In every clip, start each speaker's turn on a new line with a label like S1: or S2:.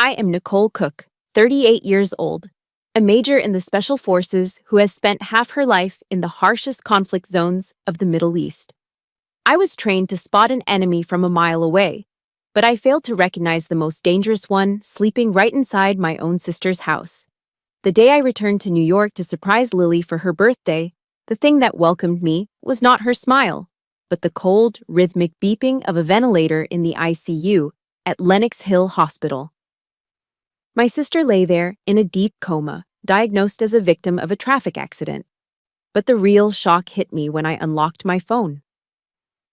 S1: I am Nicole Cook, 38 years old, a major in the Special Forces who has spent half her life in the harshest conflict zones of the Middle East. I was trained to spot an enemy from a mile away, but I failed to recognize the most dangerous one sleeping right inside my own sister's house. The day I returned to New York to surprise Lily for her birthday, the thing that welcomed me was not her smile, but the cold, rhythmic beeping of a ventilator in the ICU at Lenox Hill Hospital. My sister lay there in a deep coma, diagnosed as a victim of a traffic accident. But the real shock hit me when I unlocked my phone.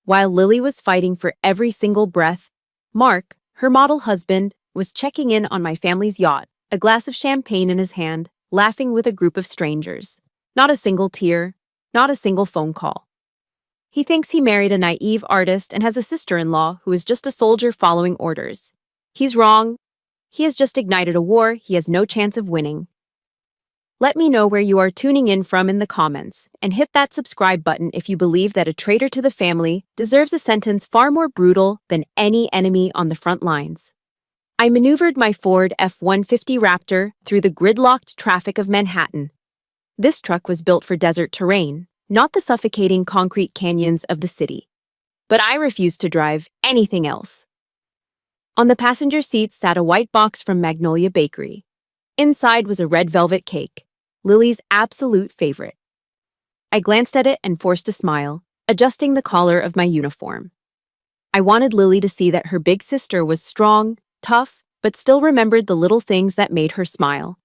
S1: While Lily was fighting for every single breath, Mark, her model husband, was checking in on my family's yacht, a glass of champagne in his hand, laughing with a group of strangers. Not a single tear, not a single phone call. He thinks he married a naive artist and has a sister-in-law who is just a soldier following orders. He's wrong. He has just ignited a war he has no chance of winning. Let me know where you are tuning in from in the comments, and hit that subscribe button if you believe that a traitor to the family deserves a sentence far more brutal than any enemy on the front lines. I maneuvered my Ford F-150 Raptor through the gridlocked traffic of Manhattan. This truck was built for desert terrain, not the suffocating concrete canyons of the city. But I refused to drive anything else. On the passenger seat sat a white box from Magnolia Bakery. Inside was a red velvet cake, Lily's absolute favorite. I glanced at it and forced a smile, adjusting the collar of my uniform. I wanted Lily to see that her big sister was strong, tough, but still remembered the little things that made her smile.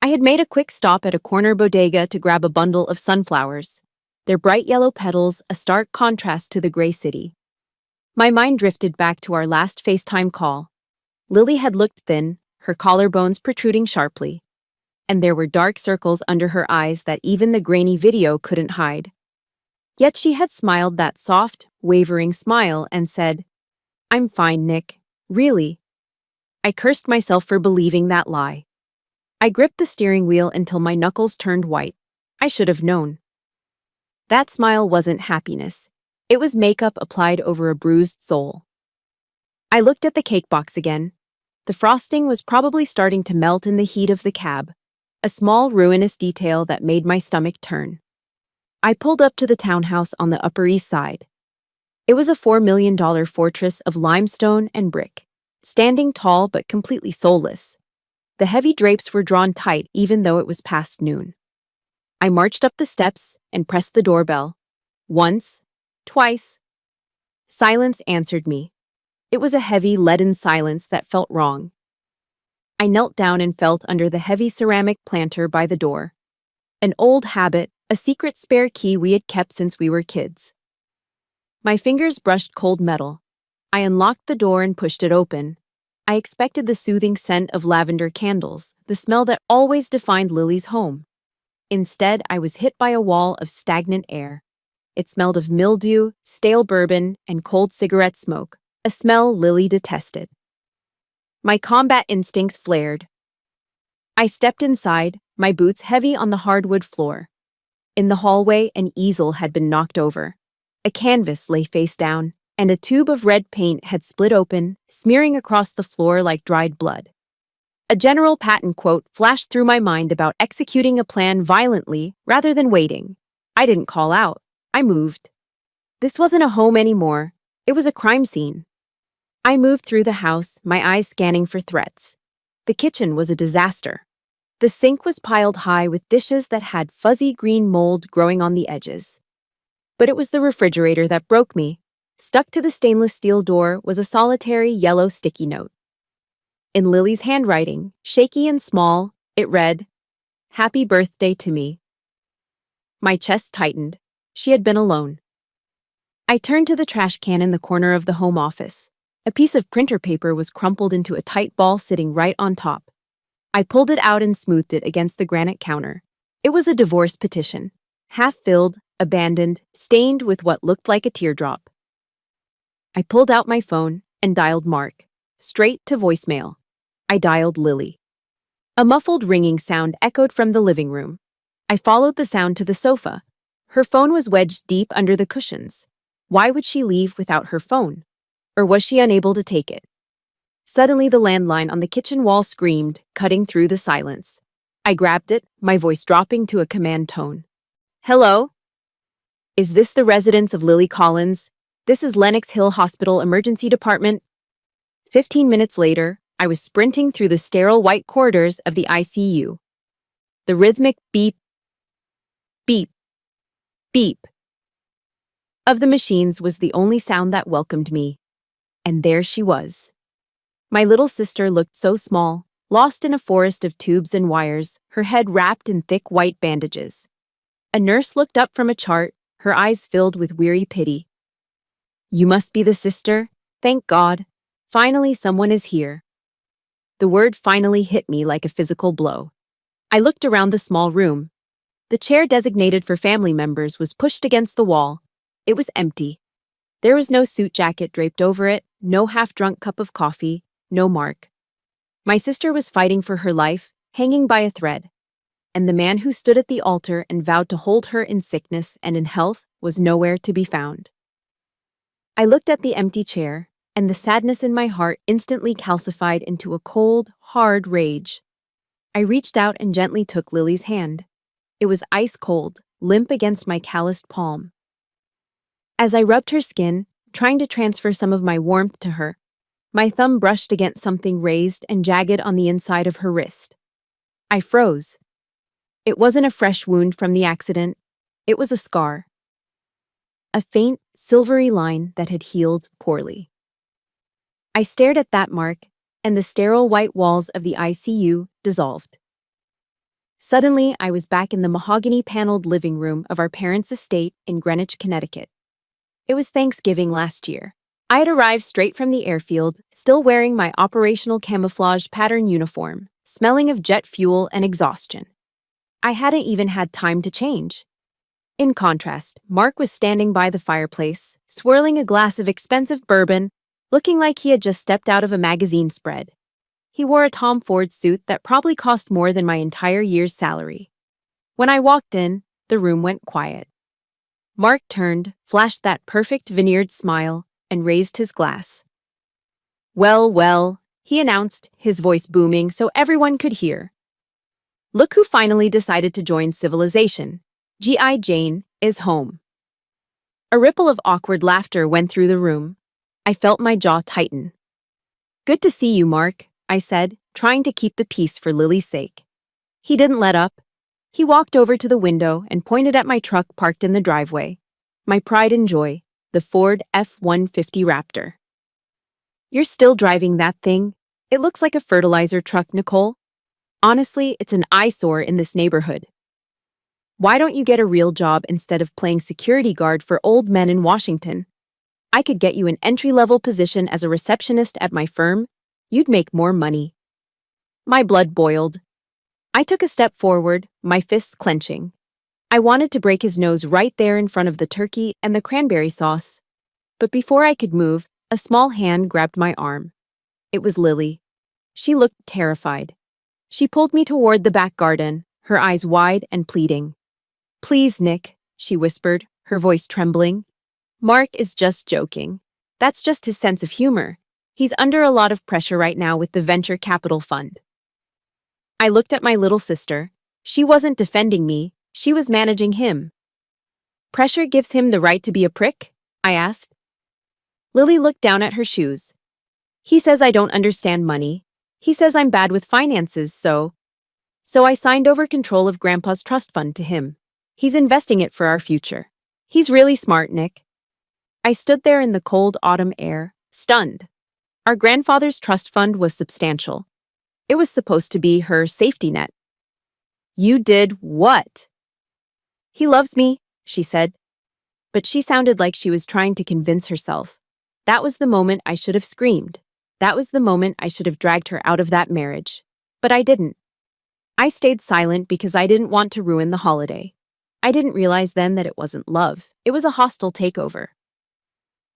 S1: I had made a quick stop at a corner bodega to grab a bundle of sunflowers, their bright yellow petals a stark contrast to the gray city. My mind drifted back to our last FaceTime call. Lily had looked thin, her collarbones protruding sharply, and there were dark circles under her eyes that even the grainy video couldn't hide. Yet she had smiled that soft, wavering smile and said, "I'm fine, Nick. Really?" I cursed myself for believing that lie. I gripped the steering wheel until my knuckles turned white. I should have known. That smile wasn't happiness. It was makeup applied over a bruised soul. I looked at the cake box again. The frosting was probably starting to melt in the heat of the cab, a small ruinous detail that made my stomach turn. I pulled up to the townhouse on the Upper East Side. It was a $4 million fortress of limestone and brick, standing tall but completely soulless. The heavy drapes were drawn tight even though it was past noon. I marched up the steps and pressed the doorbell. Once, twice. Silence answered me. It was a heavy, leaden silence that felt wrong. I knelt down and felt under the heavy ceramic planter by the door. An old habit, a secret spare key we had kept since we were kids. My fingers brushed cold metal. I unlocked the door and pushed it open. I expected the soothing scent of lavender candles, the smell that always defined Lily's home. Instead, I was hit by a wall of stagnant air. It smelled of mildew, stale bourbon, and cold cigarette smoke, a smell Lily detested. My combat instincts flared. I stepped inside, my boots heavy on the hardwood floor. In the hallway, an easel had been knocked over. A canvas lay face down, and a tube of red paint had split open, smearing across the floor like dried blood. A General Patton quote flashed through my mind about executing a plan violently rather than waiting. I didn't call out. I moved. This wasn't a home anymore. It was a crime scene. I moved through the house, my eyes scanning for threats. The kitchen was a disaster. The sink was piled high with dishes that had fuzzy green mold growing on the edges. But it was the refrigerator that broke me. Stuck to the stainless steel door was a solitary yellow sticky note. In Lily's handwriting, shaky and small, it read, "Happy birthday to me." My chest tightened. She had been alone. I turned to the trash can in the corner of the home office. A piece of printer paper was crumpled into a tight ball sitting right on top. I pulled it out and smoothed it against the granite counter. It was a divorce petition, half-filled, abandoned, stained with what looked like a teardrop. I pulled out my phone and dialed Mark, straight to voicemail. I dialed Lily. A muffled ringing sound echoed from the living room. I followed the sound to the sofa. Her phone was wedged deep under the cushions. Why would she leave without her phone? Or was she unable to take it? Suddenly, the landline on the kitchen wall screamed, cutting through the silence. I grabbed it, my voice dropping to a command tone. Hello? Is this the residence of Lily Collins? This is Lenox Hill Hospital Emergency Department. 15 minutes later, I was sprinting through the sterile white corridors of the ICU. The rhythmic beep, beep, beep of the machines was the only sound that welcomed me. And there she was. My little sister looked so small, lost in a forest of tubes and wires, her head wrapped in thick white bandages. A nurse looked up from a chart, her eyes filled with weary pity. You must be the sister? Thank God. Finally, someone is here. The word finally hit me like a physical blow. I looked around the small room. The chair designated for family members was pushed against the wall. It was empty. There was no suit jacket draped over it, no half-drunk cup of coffee, no Mark. My sister was fighting for her life, hanging by a thread. And the man who stood at the altar and vowed to hold her in sickness and in health was nowhere to be found. I looked at the empty chair, and the sadness in my heart instantly calcified into a cold, hard rage. I reached out and gently took Lily's hand. It was ice cold, limp against my calloused palm. As I rubbed her skin, trying to transfer some of my warmth to her, my thumb brushed against something raised and jagged on the inside of her wrist. I froze. It wasn't a fresh wound from the accident. It was a scar. A faint, silvery line that had healed poorly. I stared at that mark, and the sterile white walls of the ICU dissolved. Suddenly, I was back in the mahogany-paneled living room of our parents' estate in Greenwich, Connecticut. It was Thanksgiving last year. I had arrived straight from the airfield, still wearing my operational camouflage pattern uniform, smelling of jet fuel and exhaustion. I hadn't even had time to change. In contrast, Mark was standing by the fireplace, swirling a glass of expensive bourbon, looking like he had just stepped out of a magazine spread. He wore a Tom Ford suit that probably cost more than my entire year's salary. When I walked in, the room went quiet. Mark turned, flashed that perfect veneered smile, and raised his glass. Well, well, he announced, his voice booming so everyone could hear. Look who finally decided to join civilization. G.I. Jane is home. A ripple of awkward laughter went through the room. I felt my jaw tighten. Good to see you, Mark, I said, trying to keep the peace for Lily's sake. He didn't let up. He walked over to the window and pointed at my truck parked in the driveway. My pride and joy, the Ford F-150 Raptor. You're still driving that thing? It looks like a fertilizer truck, Nicole. Honestly, it's an eyesore in this neighborhood. Why don't you get a real job instead of playing security guard for old men in Washington? I could get you an entry-level position as a receptionist at my firm. You'd make more money. My blood boiled. I took a step forward, my fists clenching. I wanted to break his nose right there in front of the turkey and the cranberry sauce. But before I could move, a small hand grabbed my arm. It was Lily. She looked terrified. She pulled me toward the back garden, her eyes wide and pleading. Please, Nick, she whispered, her voice trembling. Mark is just joking. That's just his sense of humor. He's under a lot of pressure right now with the venture capital fund. I looked at my little sister. She wasn't defending me, she was managing him. Pressure gives him the right to be a prick? I asked. Lily looked down at her shoes. He says I don't understand money. He says I'm bad with finances, so I signed over control of Grandpa's trust fund to him. He's investing it for our future. He's really smart, Nick. I stood there in the cold autumn air, stunned. Our grandfather's trust fund was substantial. It was supposed to be her safety net. You did what? He loves me, she said. But she sounded like she was trying to convince herself. That was the moment I should have screamed. That was the moment I should have dragged her out of that marriage. But I didn't. I stayed silent because I didn't want to ruin the holiday. I didn't realize then that it wasn't love. It was a hostile takeover.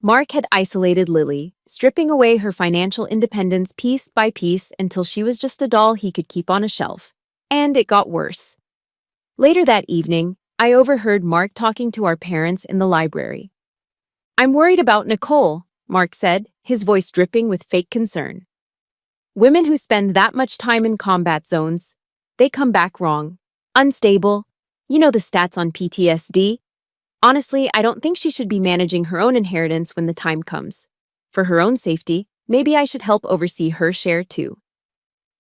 S1: Mark had isolated Lily, stripping away her financial independence piece by piece until she was just a doll he could keep on a shelf. And it got worse. Later that evening, I overheard Mark talking to our parents in the library. I'm worried about Nicole, Mark said, his voice dripping with fake concern. Women who spend that much time in combat zones, they come back wrong. Unstable. You know the stats on PTSD? Honestly, I don't think she should be managing her own inheritance when the time comes. For her own safety, maybe I should help oversee her share too.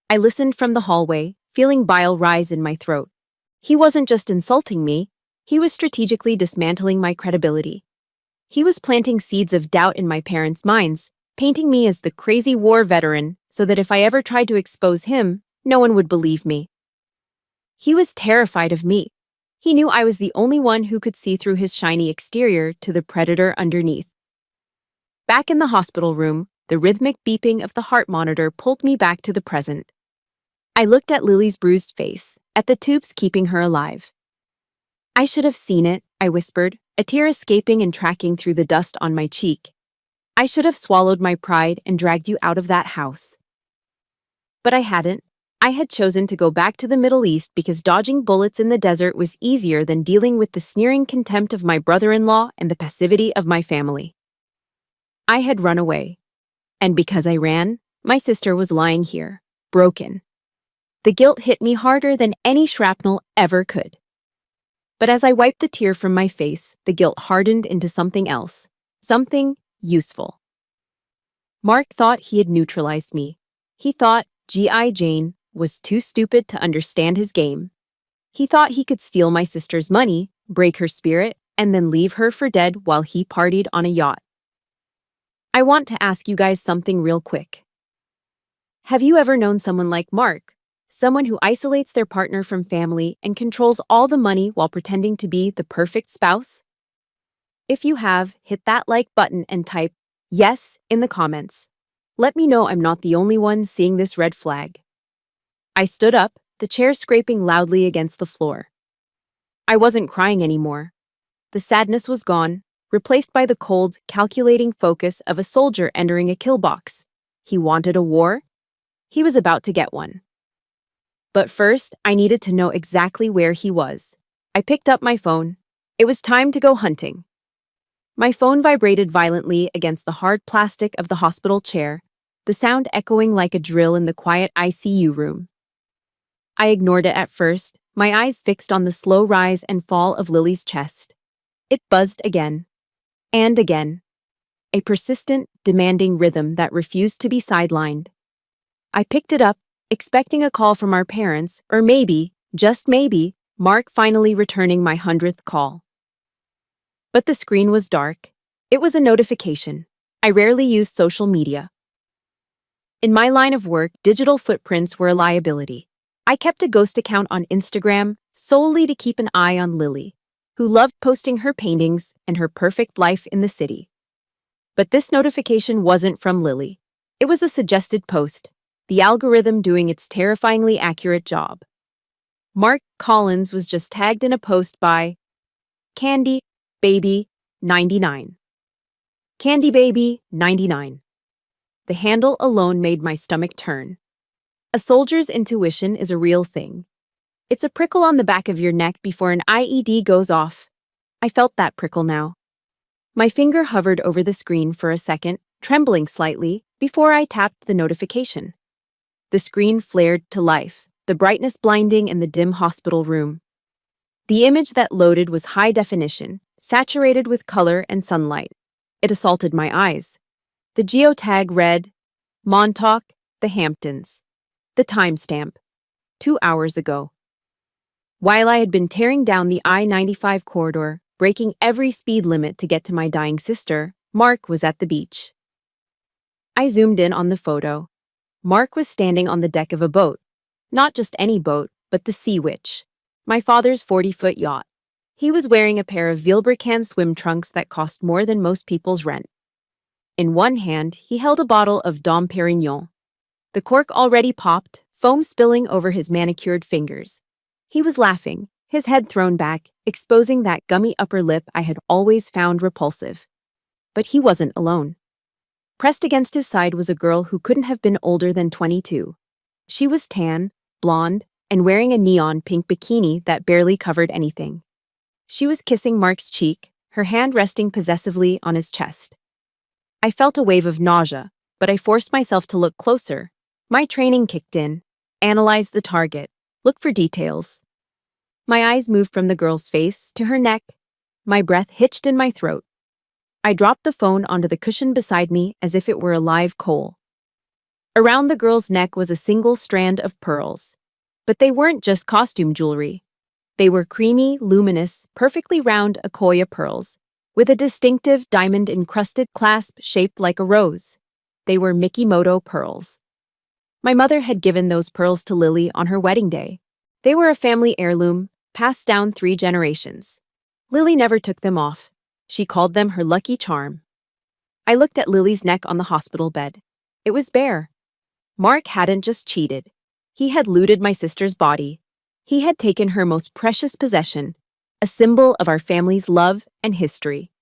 S1: I listened from the hallway, feeling bile rise in my throat. He wasn't just insulting me, he was strategically dismantling my credibility. He was planting seeds of doubt in my parents' minds, painting me as the crazy war veteran so that if I ever tried to expose him, no one would believe me. He was terrified of me. He knew I was the only one who could see through his shiny exterior to the predator underneath. Back in the hospital room, the rhythmic beeping of the heart monitor pulled me back to the present. I looked at Lily's bruised face, at the tubes keeping her alive. I should have seen it, I whispered, a tear escaping and tracking through the dust on my cheek. I should have swallowed my pride and dragged you out of that house. But I hadn't. I had chosen to go back to the Middle East because dodging bullets in the desert was easier than dealing with the sneering contempt of my brother-in-law and the passivity of my family. I had run away. And because I ran, my sister was lying here, broken. The guilt hit me harder than any shrapnel ever could. But as I wiped the tear from my face, the guilt hardened into something else, something useful. Mark thought he had neutralized me. He thought G.I. Jane was too stupid to understand his game. He thought he could steal my sister's money, break her spirit, and then leave her for dead while he partied on a yacht. I want to ask you guys something real quick. Have you ever known someone like Mark? Someone who isolates their partner from family and controls all the money while pretending to be the perfect spouse? If you have, hit that like button and type yes in the comments. Let me know I'm not the only one seeing this red flag. I stood up, the chair scraping loudly against the floor. I wasn't crying anymore. The sadness was gone, replaced by the cold, calculating focus of a soldier entering a kill box. He wanted a war? He was about to get one. But first, I needed to know exactly where he was. I picked up my phone. It was time to go hunting. My phone vibrated violently against the hard plastic of the hospital chair, the sound echoing like a drill in the quiet ICU room. I ignored it at first, my eyes fixed on the slow rise and fall of Lily's chest. It buzzed again. And again. A persistent, demanding rhythm that refused to be sidelined. I picked it up, expecting a call from our parents, or maybe, just maybe, Mark finally returning my 100th call. But the screen was dark. It was a notification. I rarely used social media. In my line of work, digital footprints were a liability. I kept a ghost account on Instagram solely to keep an eye on Lily, who loved posting her paintings and her perfect life in the city. But this notification wasn't from Lily. It was a suggested post, the algorithm doing its terrifyingly accurate job. Mark Collins was just tagged in a post by Candy Baby 99. Candy Baby 99. The handle alone made my stomach turn. A soldier's intuition is a real thing. It's a prickle on the back of your neck before an IED goes off. I felt that prickle now. My finger hovered over the screen for a second, trembling slightly, before I tapped the notification. The screen flared to life, the brightness blinding in the dim hospital room. The image that loaded was high definition, saturated with color and sunlight. It assaulted my eyes. The geotag read, Montauk, the Hamptons. The timestamp, 2 hours ago. While I had been tearing down the I-95 corridor, breaking every speed limit to get to my dying sister, Mark was at the beach. I zoomed in on the photo. Mark was standing on the deck of a boat. Not just any boat, but the Sea Witch, my father's 40-foot yacht. He was wearing a pair of Vilebrequin swim trunks that cost more than most people's rent. In one hand, he held a bottle of Dom Perignon. The cork already popped, foam spilling over his manicured fingers. He was laughing, his head thrown back, exposing that gummy upper lip I had always found repulsive. But he wasn't alone. Pressed against his side was a girl who couldn't have been older than 22. She was tan, blonde, and wearing a neon pink bikini that barely covered anything. She was kissing Mark's cheek, her hand resting possessively on his chest. I felt a wave of nausea, but I forced myself to look closer. My training kicked in. Analyze the target. Look for details. My eyes moved from the girl's face to her neck. My breath hitched in my throat. I dropped the phone onto the cushion beside me as if it were a live coal. Around the girl's neck was a single strand of pearls. But they weren't just costume jewelry. They were creamy, luminous, perfectly round Akoya pearls, with a distinctive diamond-encrusted clasp shaped like a rose. They were Mikimoto pearls. My mother had given those pearls to Lily on her wedding day. They were a family heirloom, passed down 3 generations. Lily never took them off. She called them her lucky charm. I looked at Lily's neck on the hospital bed. It was bare. Mark hadn't just cheated. He had looted my sister's body. He had taken her most precious possession, a symbol of our family's love and history,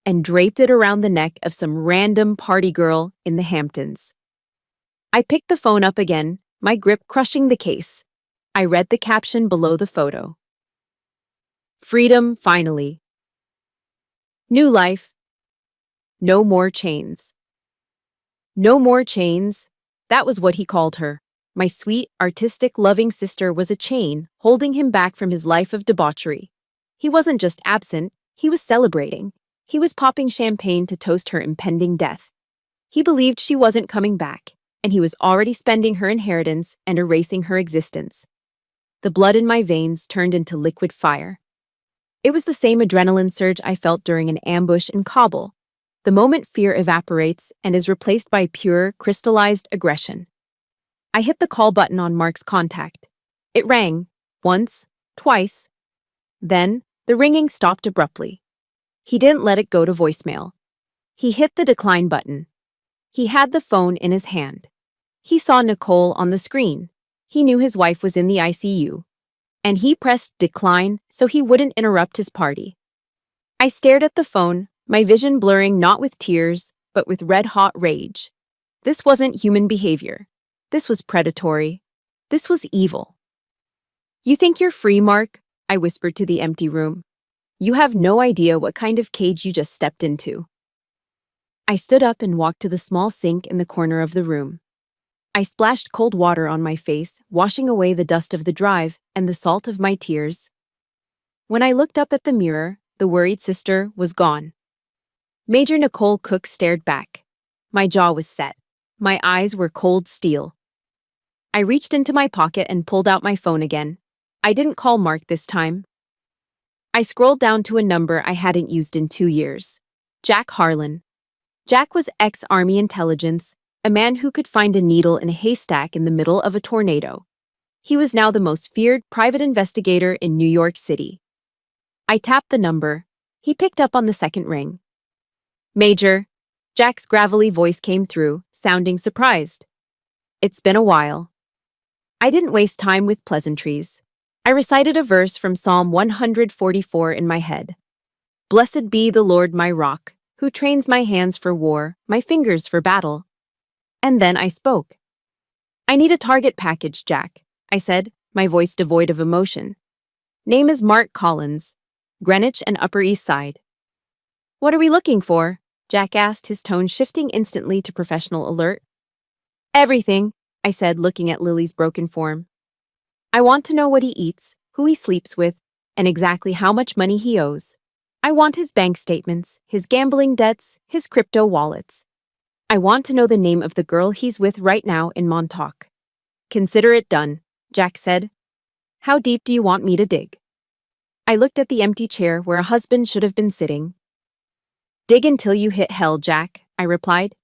S1: and draped it around the neck of some random party girl in the Hamptons. I picked the phone up again, my grip crushing the case. I read the caption below the photo. Freedom, finally. New life. No more chains. No more chains. That was what he called her. My sweet, artistic, loving sister was a chain holding him back from his life of debauchery. He wasn't just absent, he was celebrating. He was popping champagne to toast her impending death. He believed she wasn't coming back, and he was already spending her inheritance and erasing her existence. The blood in my veins turned into liquid fire. It was the same adrenaline surge I felt during an ambush in Kabul, the moment fear evaporates and is replaced by pure, crystallized aggression. I hit the call button on Mark's contact. It rang, once, twice. Then, the ringing stopped abruptly. He didn't let it go to voicemail. He hit the decline button. He had the phone in his hand. He saw Nicole on the screen. He knew his wife was in the ICU. And he pressed decline so he wouldn't interrupt his party. I stared at the phone, my vision blurring not with tears, but with red-hot rage. This wasn't human behavior. This was predatory. This was evil. You think you're free, Mark? I whispered to the empty room. You have no idea what kind of cage you just stepped into. I stood up and walked to the small sink in the corner of the room. I splashed cold water on my face, washing away the dust of the drive and the salt of my tears. When I looked up at the mirror, the worried sister was gone. Major Nicole Cook stared back. My jaw was set. My eyes were cold steel. I reached into my pocket and pulled out my phone again. I didn't call Mark this time. I scrolled down to a number I hadn't used in 2 years. Jack Harlan. Jack was ex-Army intelligence, a man who could find a needle in a haystack in the middle of a tornado. He was now the most feared private investigator in New York City. I tapped the number. He picked up on the second ring. Major. Jack's gravelly voice came through, sounding surprised. It's been a while. I didn't waste time with pleasantries. I recited a verse from Psalm 144 in my head. Blessed be the Lord my rock, who trains my hands for war, my fingers for battle. And then I spoke. I need a target package, Jack, I said, my voice devoid of emotion. Name is Mark Collins, Greenwich and Upper East Side. What are we looking for? Jack asked, his tone shifting instantly to professional alert. Everything, I said, looking at Lily's broken form. I want to know what he eats, who he sleeps with, and exactly how much money he owes. I want his bank statements, his gambling debts, his crypto wallets. I want to know the name of the girl he's with right now in Montauk. Consider it done, Jack said. How deep do you want me to dig? I looked at the empty chair where a husband should have been sitting. Dig until you hit hell, Jack, I replied.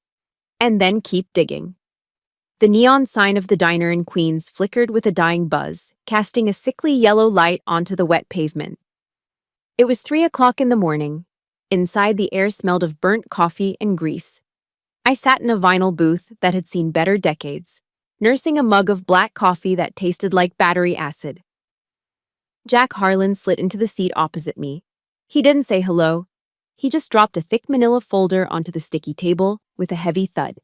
S1: And then keep digging. The neon sign of the diner in Queens flickered with a dying buzz, casting a sickly yellow light onto the wet pavement. It was 3 o'clock in the morning. Inside, the air smelled of burnt coffee and grease. I sat in a vinyl booth that had seen better decades, nursing a mug of black coffee that tasted like battery acid. Jack Harlan slid into the seat opposite me. He didn't say hello. He just dropped a thick manila folder onto the sticky table with a heavy thud.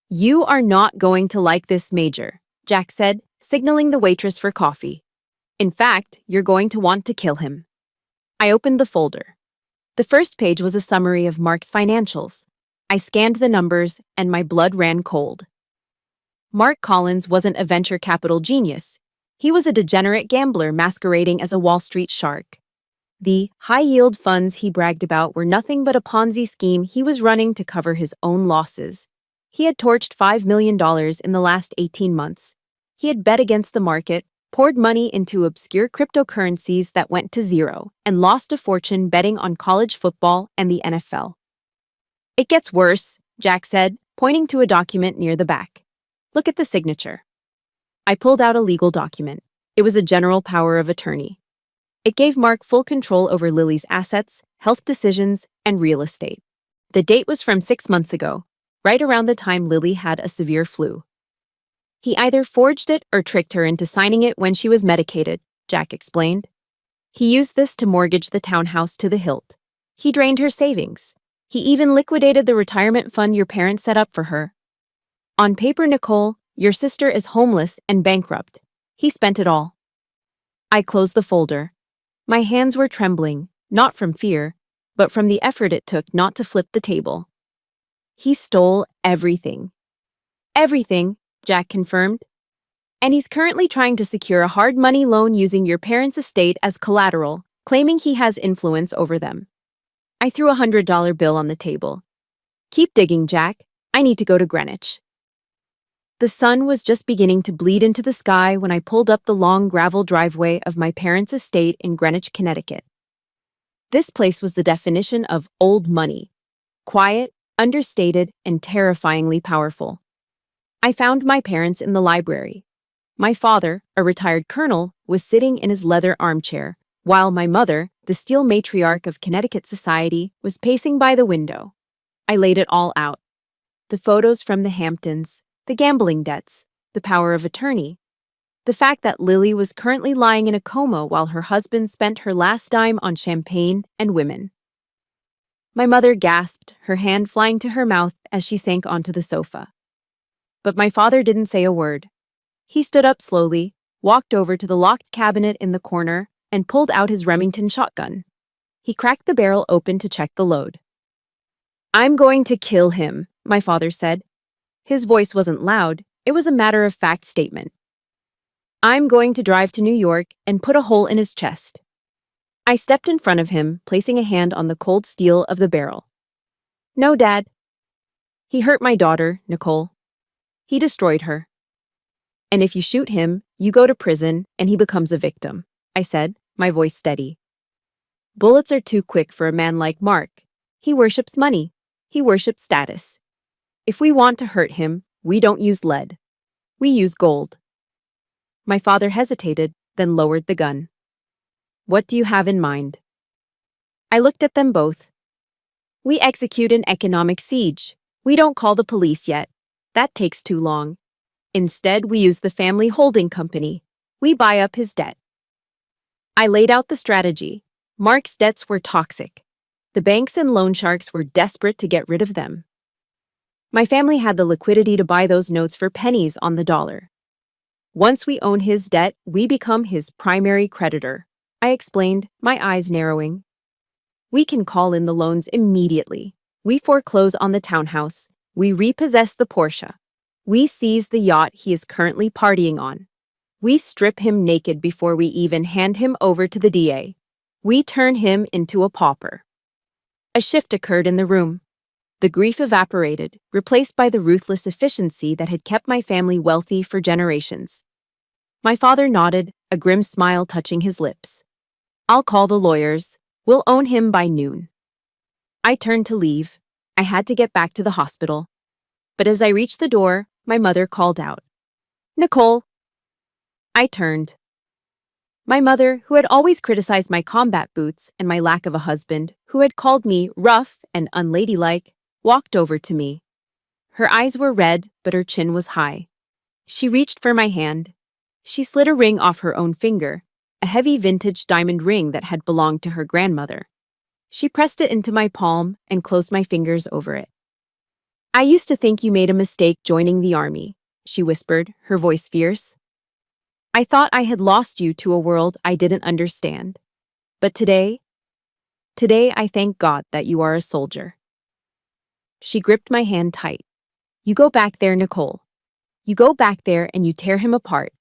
S1: You are not going to like this, Major, Jack said, signaling the waitress for coffee. In fact, you're going to want to kill him. I opened the folder. The first page was a summary of Mark's financials. I scanned the numbers, and my blood ran cold. Mark Collins wasn't a venture capital genius. He was a degenerate gambler masquerading as a Wall Street shark. The high-yield funds he bragged about were nothing but a Ponzi scheme he was running to cover his own losses. He had torched $5 million in the last 18 months. He had bet against the market, poured money into obscure cryptocurrencies that went to zero, and lost a fortune betting on college football and the NFL. "It gets worse," Jack said, pointing to a document near the back. "Look at the signature." I pulled out a legal document. It was a general power of attorney. It gave Mark full control over Lily's assets, health decisions, and real estate. The date was from 6 months ago, right around the time Lily had a severe flu. "He either forged it or tricked her into signing it when she was medicated," Jack explained. "He used this to mortgage the townhouse to the hilt. He drained her savings. He even liquidated the retirement fund your parents set up for her. On paper, Nicole, your sister is homeless and bankrupt. He spent it all." I closed the folder. My hands were trembling, not from fear, but from the effort it took not to flip the table. "He stole everything." "Everything," Jack confirmed. "And he's currently trying to secure a hard money loan using your parents' estate as collateral, claiming he has influence over them." I threw a $100 bill on the table. "Keep digging, Jack. I need to go to Greenwich." The sun was just beginning to bleed into the sky when I pulled up the long gravel driveway of my parents' estate in Greenwich, Connecticut. This place was the definition of old money: quiet, understated, and terrifyingly powerful. I found my parents in the library. My father, a retired colonel, was sitting in his leather armchair, while my mother, the steel matriarch of Connecticut society, was pacing by the window. I laid it all out. The photos from the Hamptons, the gambling debts, the power of attorney, the fact that Lily was currently lying in a coma while her husband spent her last dime on champagne and women. My mother gasped, her hand flying to her mouth as she sank onto the sofa. But my father didn't say a word. He stood up slowly, walked over to the locked cabinet in the corner, and pulled out his Remington shotgun. He cracked the barrel open to check the load. "I'm going to kill him," my father said. His voice wasn't loud, it was a matter-of-fact statement. "I'm going to drive to New York and put a hole in his chest." I stepped in front of him, placing a hand on the cold steel of the barrel. "No, Dad. He hurt my daughter, Nicole. He destroyed her. And if you shoot him, you go to prison and he becomes a victim," I said, my voice steady. "Bullets are too quick for a man like Mark. He worships money. He worships status. If we want to hurt him, we don't use lead. We use gold." My father hesitated, then lowered the gun. "What do you have in mind?" I looked at them both. "We execute an economic siege. We don't call the police yet. That takes too long. Instead, we use the family holding company. We buy up his debt." I laid out the strategy. Mark's debts were toxic. The banks and loan sharks were desperate to get rid of them. My family had the liquidity to buy those notes for pennies on the dollar. "Once we own his debt, we become his primary creditor," I explained, my eyes narrowing. "We can call in the loans immediately. We foreclose on the townhouse. We repossess the Porsche. We seize the yacht he is currently partying on. We strip him naked before we even hand him over to the DA. We turn him into a pauper." A shift occurred in the room. The grief evaporated, replaced by the ruthless efficiency that had kept my family wealthy for generations. My father nodded, a grim smile touching his lips. "I'll call the lawyers. We'll own him by noon." I turned to leave. I had to get back to the hospital. But as I reached the door, my mother called out, "Nicole." I turned. My mother, who had always criticized my combat boots and my lack of a husband, who had called me rough and unladylike, walked over to me. Her eyes were red, but her chin was high. She reached for my hand. She slid a ring off her own finger, a heavy vintage diamond ring that had belonged to her grandmother. She pressed it into my palm and closed my fingers over it. "I used to think you made a mistake joining the army," she whispered, her voice fierce. "I thought I had lost you to a world I didn't understand. But today I thank God that you are a soldier." She gripped my hand tight. "You go back there, Nicole. You go back there and you tear him apart.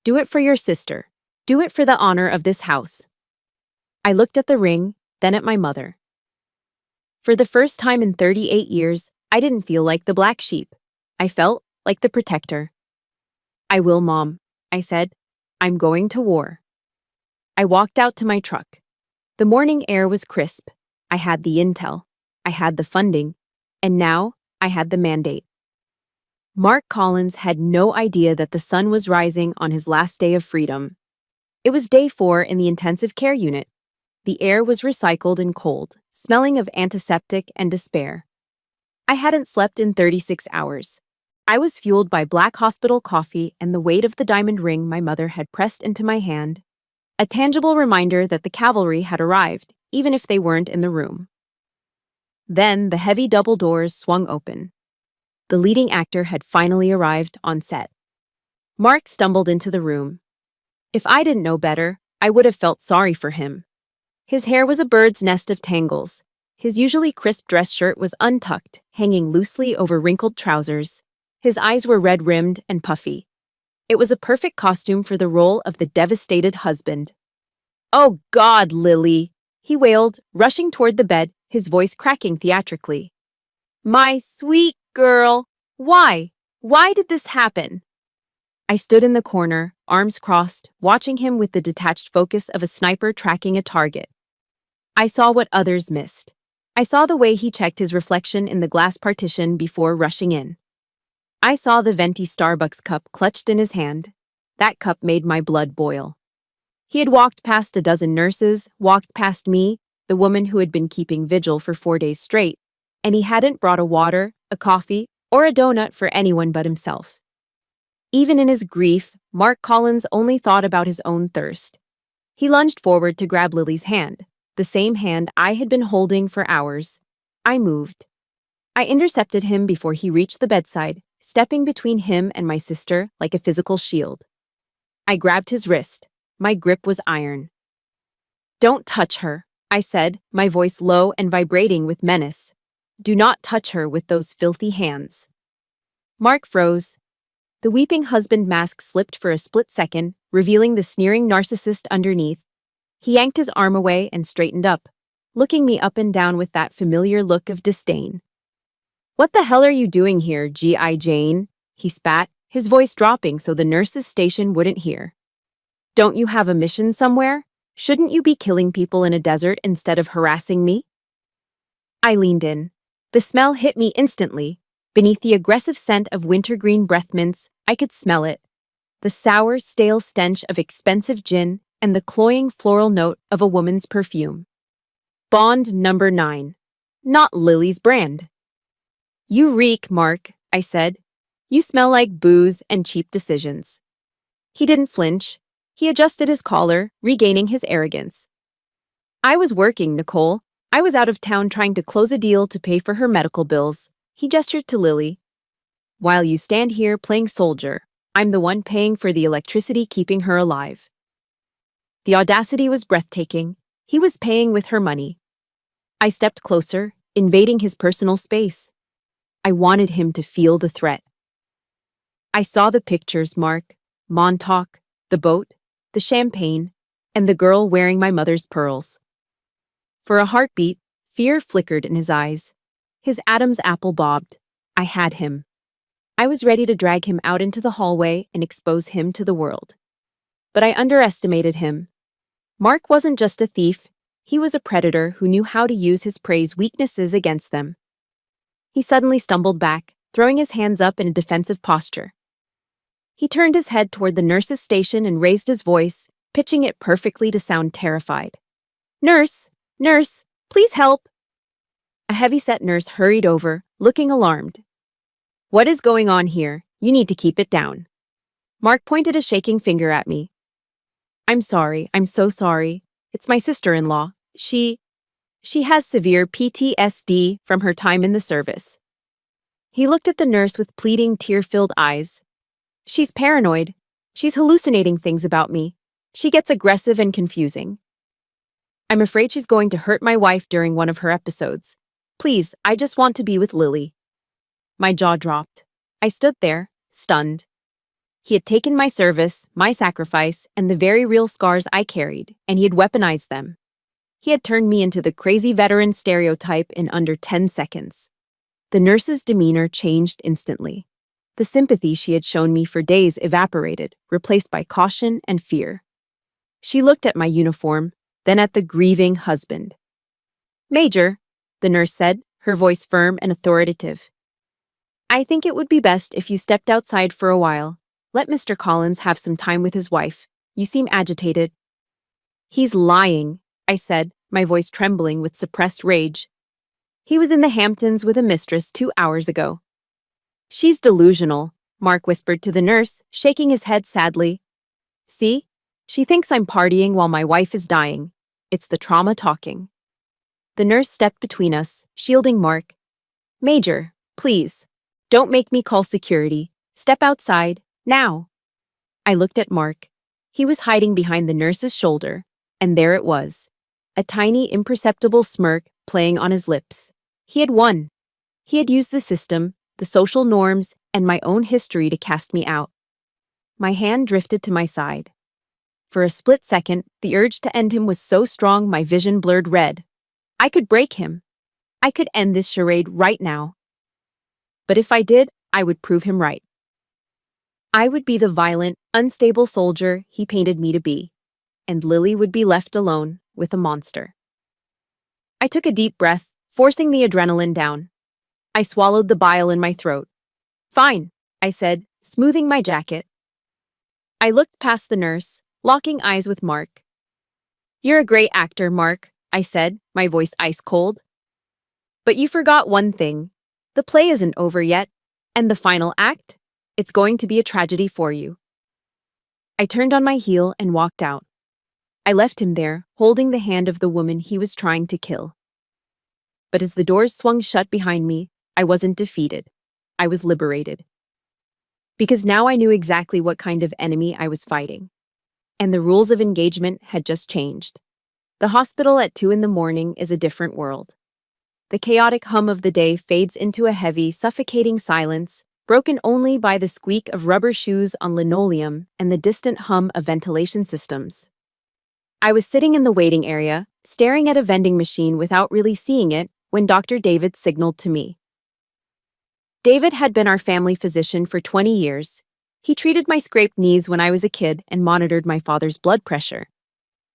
S1: Do it for your sister. Do it for the honor of this house. I looked at the ring, then at my mother. For the first time in 38 years, I didn't feel like the black sheep. I felt like the protector. I will, Mom, I said. I'm going to war. I walked out to my truck. The morning air was crisp. I had the intel. I had the funding. And now, I had the mandate. Mark Collins had no idea that the sun was rising on his last day of freedom. It was day 4 in the intensive care unit. The air was recycled and cold, smelling of antiseptic and despair. I hadn't slept in 36 hours. I was fueled by black hospital coffee and the weight of the diamond ring my mother had pressed into my hand, a tangible reminder that the cavalry had arrived, even if they weren't in the room. Then the heavy double doors swung open. The leading actor had finally arrived on set. Mark stumbled into the room. If I didn't know better, I would have felt sorry for him. His hair was a bird's nest of tangles. His usually crisp dress shirt was untucked, hanging loosely over wrinkled trousers. His eyes were red-rimmed and puffy. It was a perfect costume for the role of the devastated husband. "Oh God, Lily!" he wailed, rushing toward the bed, his voice cracking theatrically. "My sweet girl! Why? Why did this happen?" I stood in the corner, arms crossed, watching him with the detached focus of a sniper tracking a target. I saw what others missed. I saw the way he checked his reflection in the glass partition before rushing in. I saw the venti Starbucks cup clutched in his hand. That cup made my blood boil. He had walked past a dozen nurses, walked past me, the woman who had been keeping vigil for 4 days straight, and he hadn't brought a water, a coffee, or a donut for anyone but himself. Even in his grief, Mark Collins only thought about his own thirst. He lunged forward to grab Lily's hand, the same hand I had been holding for hours. I moved. I intercepted him before he reached the bedside, stepping between him and my sister like a physical shield. I grabbed his wrist. My grip was iron. "Don't touch her," I said, my voice low and vibrating with menace. "Do not touch her with those filthy hands." Mark froze. The weeping husband mask slipped for a split second, revealing the sneering narcissist underneath. He yanked his arm away and straightened up, looking me up and down with that familiar look of disdain. "What the hell are you doing here, G.I. Jane?" he spat, his voice dropping so the nurse's station wouldn't hear. "Don't you have a mission somewhere? Shouldn't you be killing people in a desert instead of harassing me?" I leaned in. The smell hit me instantly. Beneath the aggressive scent of wintergreen breath mints, I could smell it. The sour, stale stench of expensive gin and the cloying floral note of a woman's perfume. Bond number 9. Not Lily's brand. "You reek, Mark," I said. "You smell like booze and cheap decisions." He didn't flinch. He adjusted his collar, regaining his arrogance. "I was working, Nicole. I was out of town trying to close a deal to pay for her medical bills." He gestured to Lily. "While you stand here playing soldier, I'm the one paying for the electricity keeping her alive." The audacity was breathtaking. He was paying with her money. I stepped closer, invading his personal space. I wanted him to feel the threat. I saw the pictures, Mark. Montauk, the boat, the champagne, and the girl wearing my mother's pearls. For a heartbeat, fear flickered in his eyes. His Adam's apple bobbed. I had him. I was ready to drag him out into the hallway and expose him to the world. But I underestimated him. Mark wasn't just a thief. He was a predator who knew how to use his prey's weaknesses against them. He suddenly stumbled back, throwing his hands up in a defensive posture. He turned his head toward the nurse's station and raised his voice, pitching it perfectly to sound terrified. "Nurse! Nurse! Please help!" A heavy-set nurse hurried over, looking alarmed. "What is going on here? You need to keep it down." Mark pointed a shaking finger at me. I'm so sorry. It's my sister-in-law. She has severe PTSD from her time in the service." He looked at the nurse with pleading, tear-filled eyes. "She's paranoid. She's hallucinating things about me. She gets aggressive and confusing. I'm afraid she's going to hurt my wife during one of her episodes. Please, I just want to be with Lily." My jaw dropped. I stood there, stunned. He had taken my service, my sacrifice, and the very real scars I carried, and he had weaponized them. He had turned me into the crazy veteran stereotype in under 10 seconds. The nurse's demeanor changed instantly. The sympathy she had shown me for days evaporated, replaced by caution and fear. She looked at my uniform, then at the grieving husband. "Major," the nurse said, her voice firm and authoritative. "I think it would be best if you stepped outside for a while. Let Mr. Collins have some time with his wife. You seem agitated." "He's lying," I said, my voice trembling with suppressed rage. "He was in the Hamptons with a mistress 2 hours ago." "She's delusional," Mark whispered to the nurse, shaking his head sadly. "See? She thinks I'm partying while my wife is dying. It's the trauma talking." The nurse stepped between us, shielding Mark. "Major, please, don't make me call security. Step outside, now." I looked at Mark. He was hiding behind the nurse's shoulder, and there it was, a tiny, imperceptible smirk playing on his lips. He had won. He had used the system, the social norms, and my own history to cast me out. My hand drifted to my side. For a split second, the urge to end him was so strong my vision blurred red. I could break him. I could end this charade right now. But if I did, I would prove him right. I would be the violent, unstable soldier he painted me to be, and Lily would be left alone with a monster. I took a deep breath, forcing the adrenaline down. I swallowed the bile in my throat. "Fine," I said, smoothing my jacket. I looked past the nurse, locking eyes with Mark. "You're a great actor, Mark," I said, my voice ice cold. "But you forgot one thing. The play isn't over yet, and the final act? It's going to be a tragedy for you." I turned on my heel and walked out. I left him there, holding the hand of the woman he was trying to kill. But as the doors swung shut behind me, I wasn't defeated. I was liberated. Because now I knew exactly what kind of enemy I was fighting. And the rules of engagement had just changed. The hospital at 2 a.m. is a different world. The chaotic hum of the day fades into a heavy, suffocating silence, broken only by the squeak of rubber shoes on linoleum and the distant hum of ventilation systems. I was sitting in the waiting area, staring at a vending machine without really seeing it, when Dr. David signaled to me. David had been our family physician for 20 years. He treated my scraped knees when I was a kid and monitored my father's blood pressure.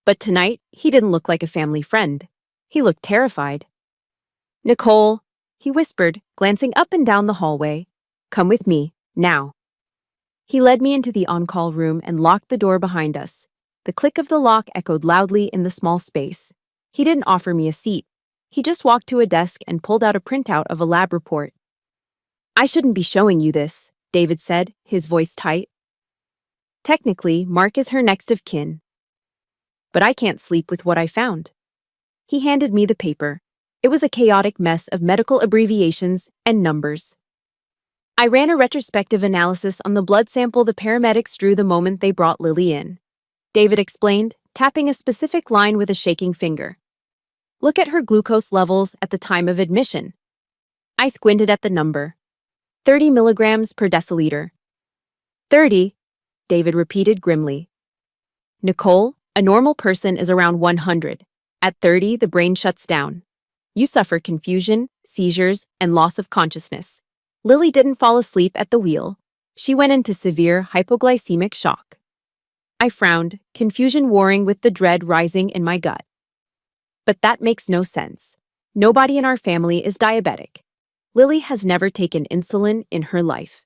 S1: But tonight, he didn't look like a family friend. He looked terrified. "Nicole," he whispered, glancing up and down the hallway. "Come with me, now." He led me into the on-call room and locked the door behind us. The click of the lock echoed loudly in the small space. He didn't offer me a seat. He just walked to a desk and pulled out a printout of a lab report. "I shouldn't be showing you this," David said, his voice tight. "Technically, Mark is her next of kin. But I can't sleep with what I found." He handed me the paper. It was a chaotic mess of medical abbreviations and numbers. I ran a retrospective analysis on the blood sample the paramedics drew the moment they brought Lily in. David explained, tapping a specific line with a shaking finger. "Look at her glucose levels at the time of admission." I squinted at the number. 30 milligrams per deciliter. 30, David repeated grimly. "Nicole, a normal person is around 100. At 30, the brain shuts down. You suffer confusion, seizures, and loss of consciousness. Lily didn't fall asleep at the wheel. She went into severe hypoglycemic shock." I frowned, confusion warring with the dread rising in my gut. "But that makes no sense. Nobody in our family is diabetic. Lily has never taken insulin in her life."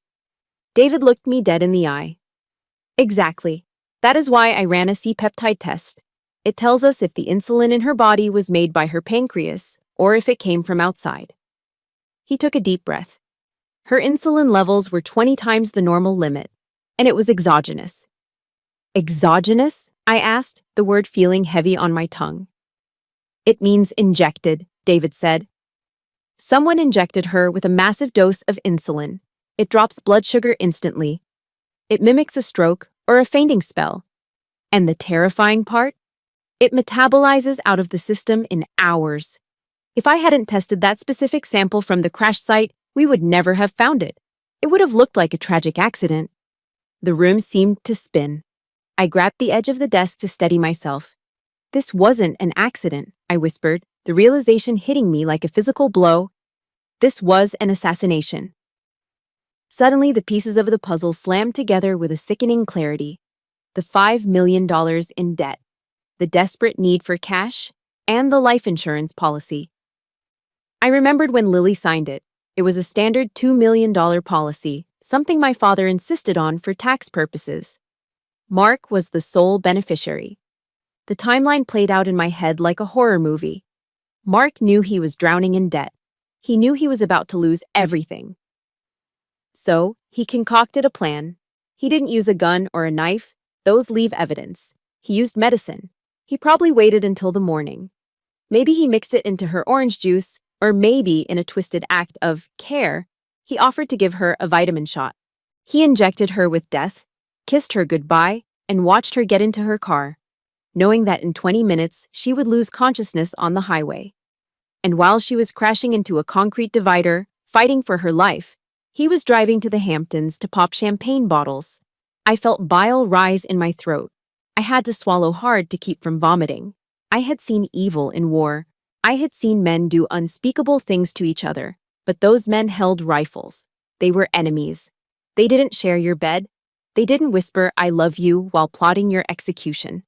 S1: David looked me dead in the eye. "Exactly. That is why I ran a C-peptide test. It tells us if the insulin in her body was made by her pancreas or if it came from outside." He took a deep breath. Her insulin levels were 20 times the normal limit, and it was exogenous. "Exogenous?" I asked, the word feeling heavy on my tongue. "It means injected," David said. "Someone injected her with a massive dose of insulin. It drops blood sugar instantly. It mimics a stroke or a fainting spell. And the terrifying part? It metabolizes out of the system in hours. If I hadn't tested that specific sample from the crash site, we would never have found it. It would have looked like a tragic accident. The room seemed to spin. I grabbed the edge of the desk to steady myself. This wasn't an accident, I whispered, the realization hitting me like a physical blow. This was an assassination. Suddenly, the pieces of the puzzle slammed together with a sickening clarity. The $5 million in debt, the desperate need for cash, and the life insurance policy. I remembered when Lily signed it. It was a standard $2 million policy, something my father insisted on for tax purposes. Mark was the sole beneficiary. The timeline played out in my head like a horror movie. Mark knew he was drowning in debt. He knew he was about to lose everything. So, he concocted a plan. He didn't use a gun or a knife. Those leave evidence. He used medicine. He probably waited until the morning. Maybe he mixed it into her orange juice, or maybe in a twisted act of care, he offered to give her a vitamin shot. He injected her with death, kissed her goodbye, and watched her get into her car, knowing that in 20 minutes she would lose consciousness on the highway. And while she was crashing into a concrete divider, fighting for her life, he was driving to the Hamptons to pop champagne bottles. I felt bile rise in my throat. I had to swallow hard to keep from vomiting. I had seen evil in war. I had seen men do unspeakable things to each other, but those men held rifles. They were enemies. They didn't share your bed. They didn't whisper, "I love you," while plotting your execution.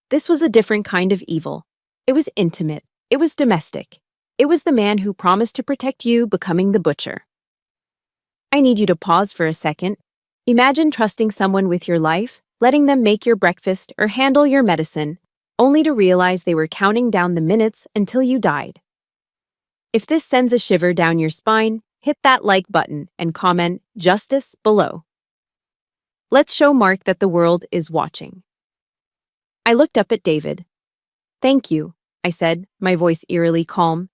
S1: This was a different kind of evil. It was intimate. It was domestic. It was the man who promised to protect you becoming the butcher. I need you to pause for a second. Imagine trusting someone with your life, letting them make your breakfast or handle your medicine, only to realize they were counting down the minutes until you died. If this sends a shiver down your spine, hit that like button and comment "Justice" below. Let's show Mark that the world is watching. I looked up at David. "Thank you," I said, my voice eerily calm.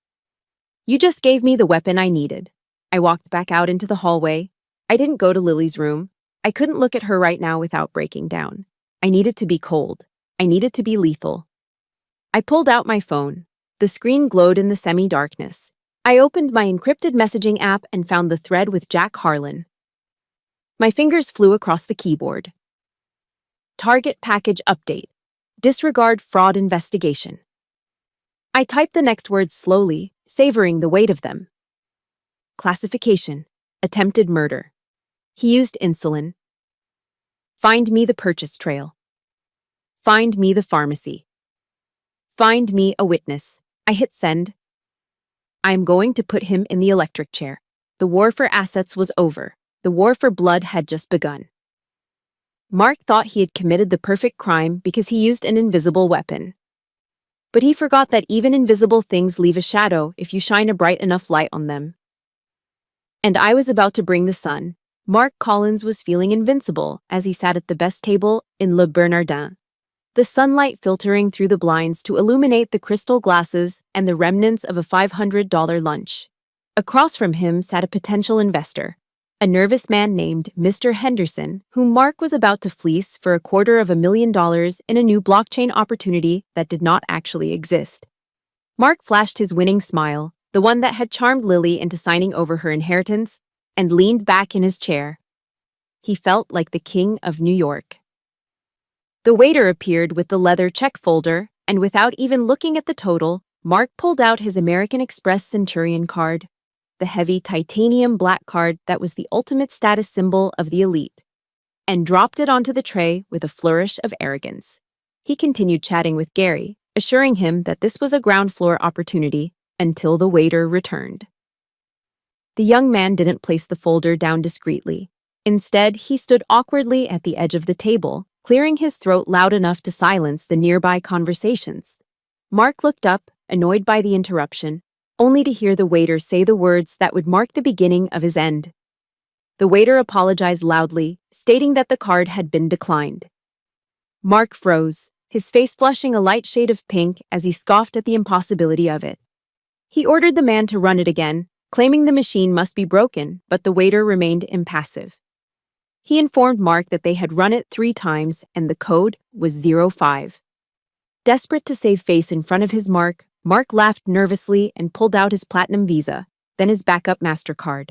S1: "You just gave me the weapon I needed." I walked back out into the hallway. I didn't go to Lily's room. I couldn't look at her right now without breaking down. I needed to be cold. I needed to be lethal. I pulled out my phone. The screen glowed in the semi-darkness. I opened my encrypted messaging app and found the thread with Jack Harlan. My fingers flew across the keyboard. Target package update. Disregard fraud investigation. I typed the next words slowly, savoring the weight of them. Classification: attempted murder. He used insulin. Find me the purchase trail. Find me the pharmacy. Find me a witness. I hit send. I am going to put him in the electric chair. The war for assets was over. The war for blood had just begun. Mark thought he had committed the perfect crime because he used an invisible weapon. But he forgot that even invisible things leave a shadow if you shine a bright enough light on them. And I was about to bring the sun. Mark Collins was feeling invincible as he sat at the best table in Le Bernardin, the sunlight filtering through the blinds to illuminate the crystal glasses and the remnants of a $500 lunch. Across from him sat a potential investor, a nervous man named Mr. Henderson, whom Mark was about to fleece for $250,000 in a new blockchain opportunity that did not actually exist. Mark flashed his winning smile, the one that had charmed Lily into signing over her inheritance, and leaned back in his chair. He felt like the king of New York. The waiter appeared with the leather check folder, and without even looking at the total, Mark pulled out his American Express Centurion card, the heavy titanium black card that was the ultimate status symbol of the elite, and dropped it onto the tray with a flourish of arrogance. He continued chatting with Gary, assuring him that this was a ground floor opportunity until the waiter returned. The young man didn't place the folder down discreetly. Instead, he stood awkwardly at the edge of the table, clearing his throat loud enough to silence the nearby conversations. Mark looked up, annoyed by the interruption, only to hear the waiter say the words that would mark the beginning of his end. The waiter apologized loudly, stating that the card had been declined. Mark froze, his face flushing a light shade of pink as he scoffed at the impossibility of it. He ordered the man to run it again, claiming the machine must be broken, but the waiter remained impassive. He informed Mark that they had run it 3 times and the code was 05. Desperate to save face in front of his Mark laughed nervously and pulled out his platinum Visa, then his backup MasterCard.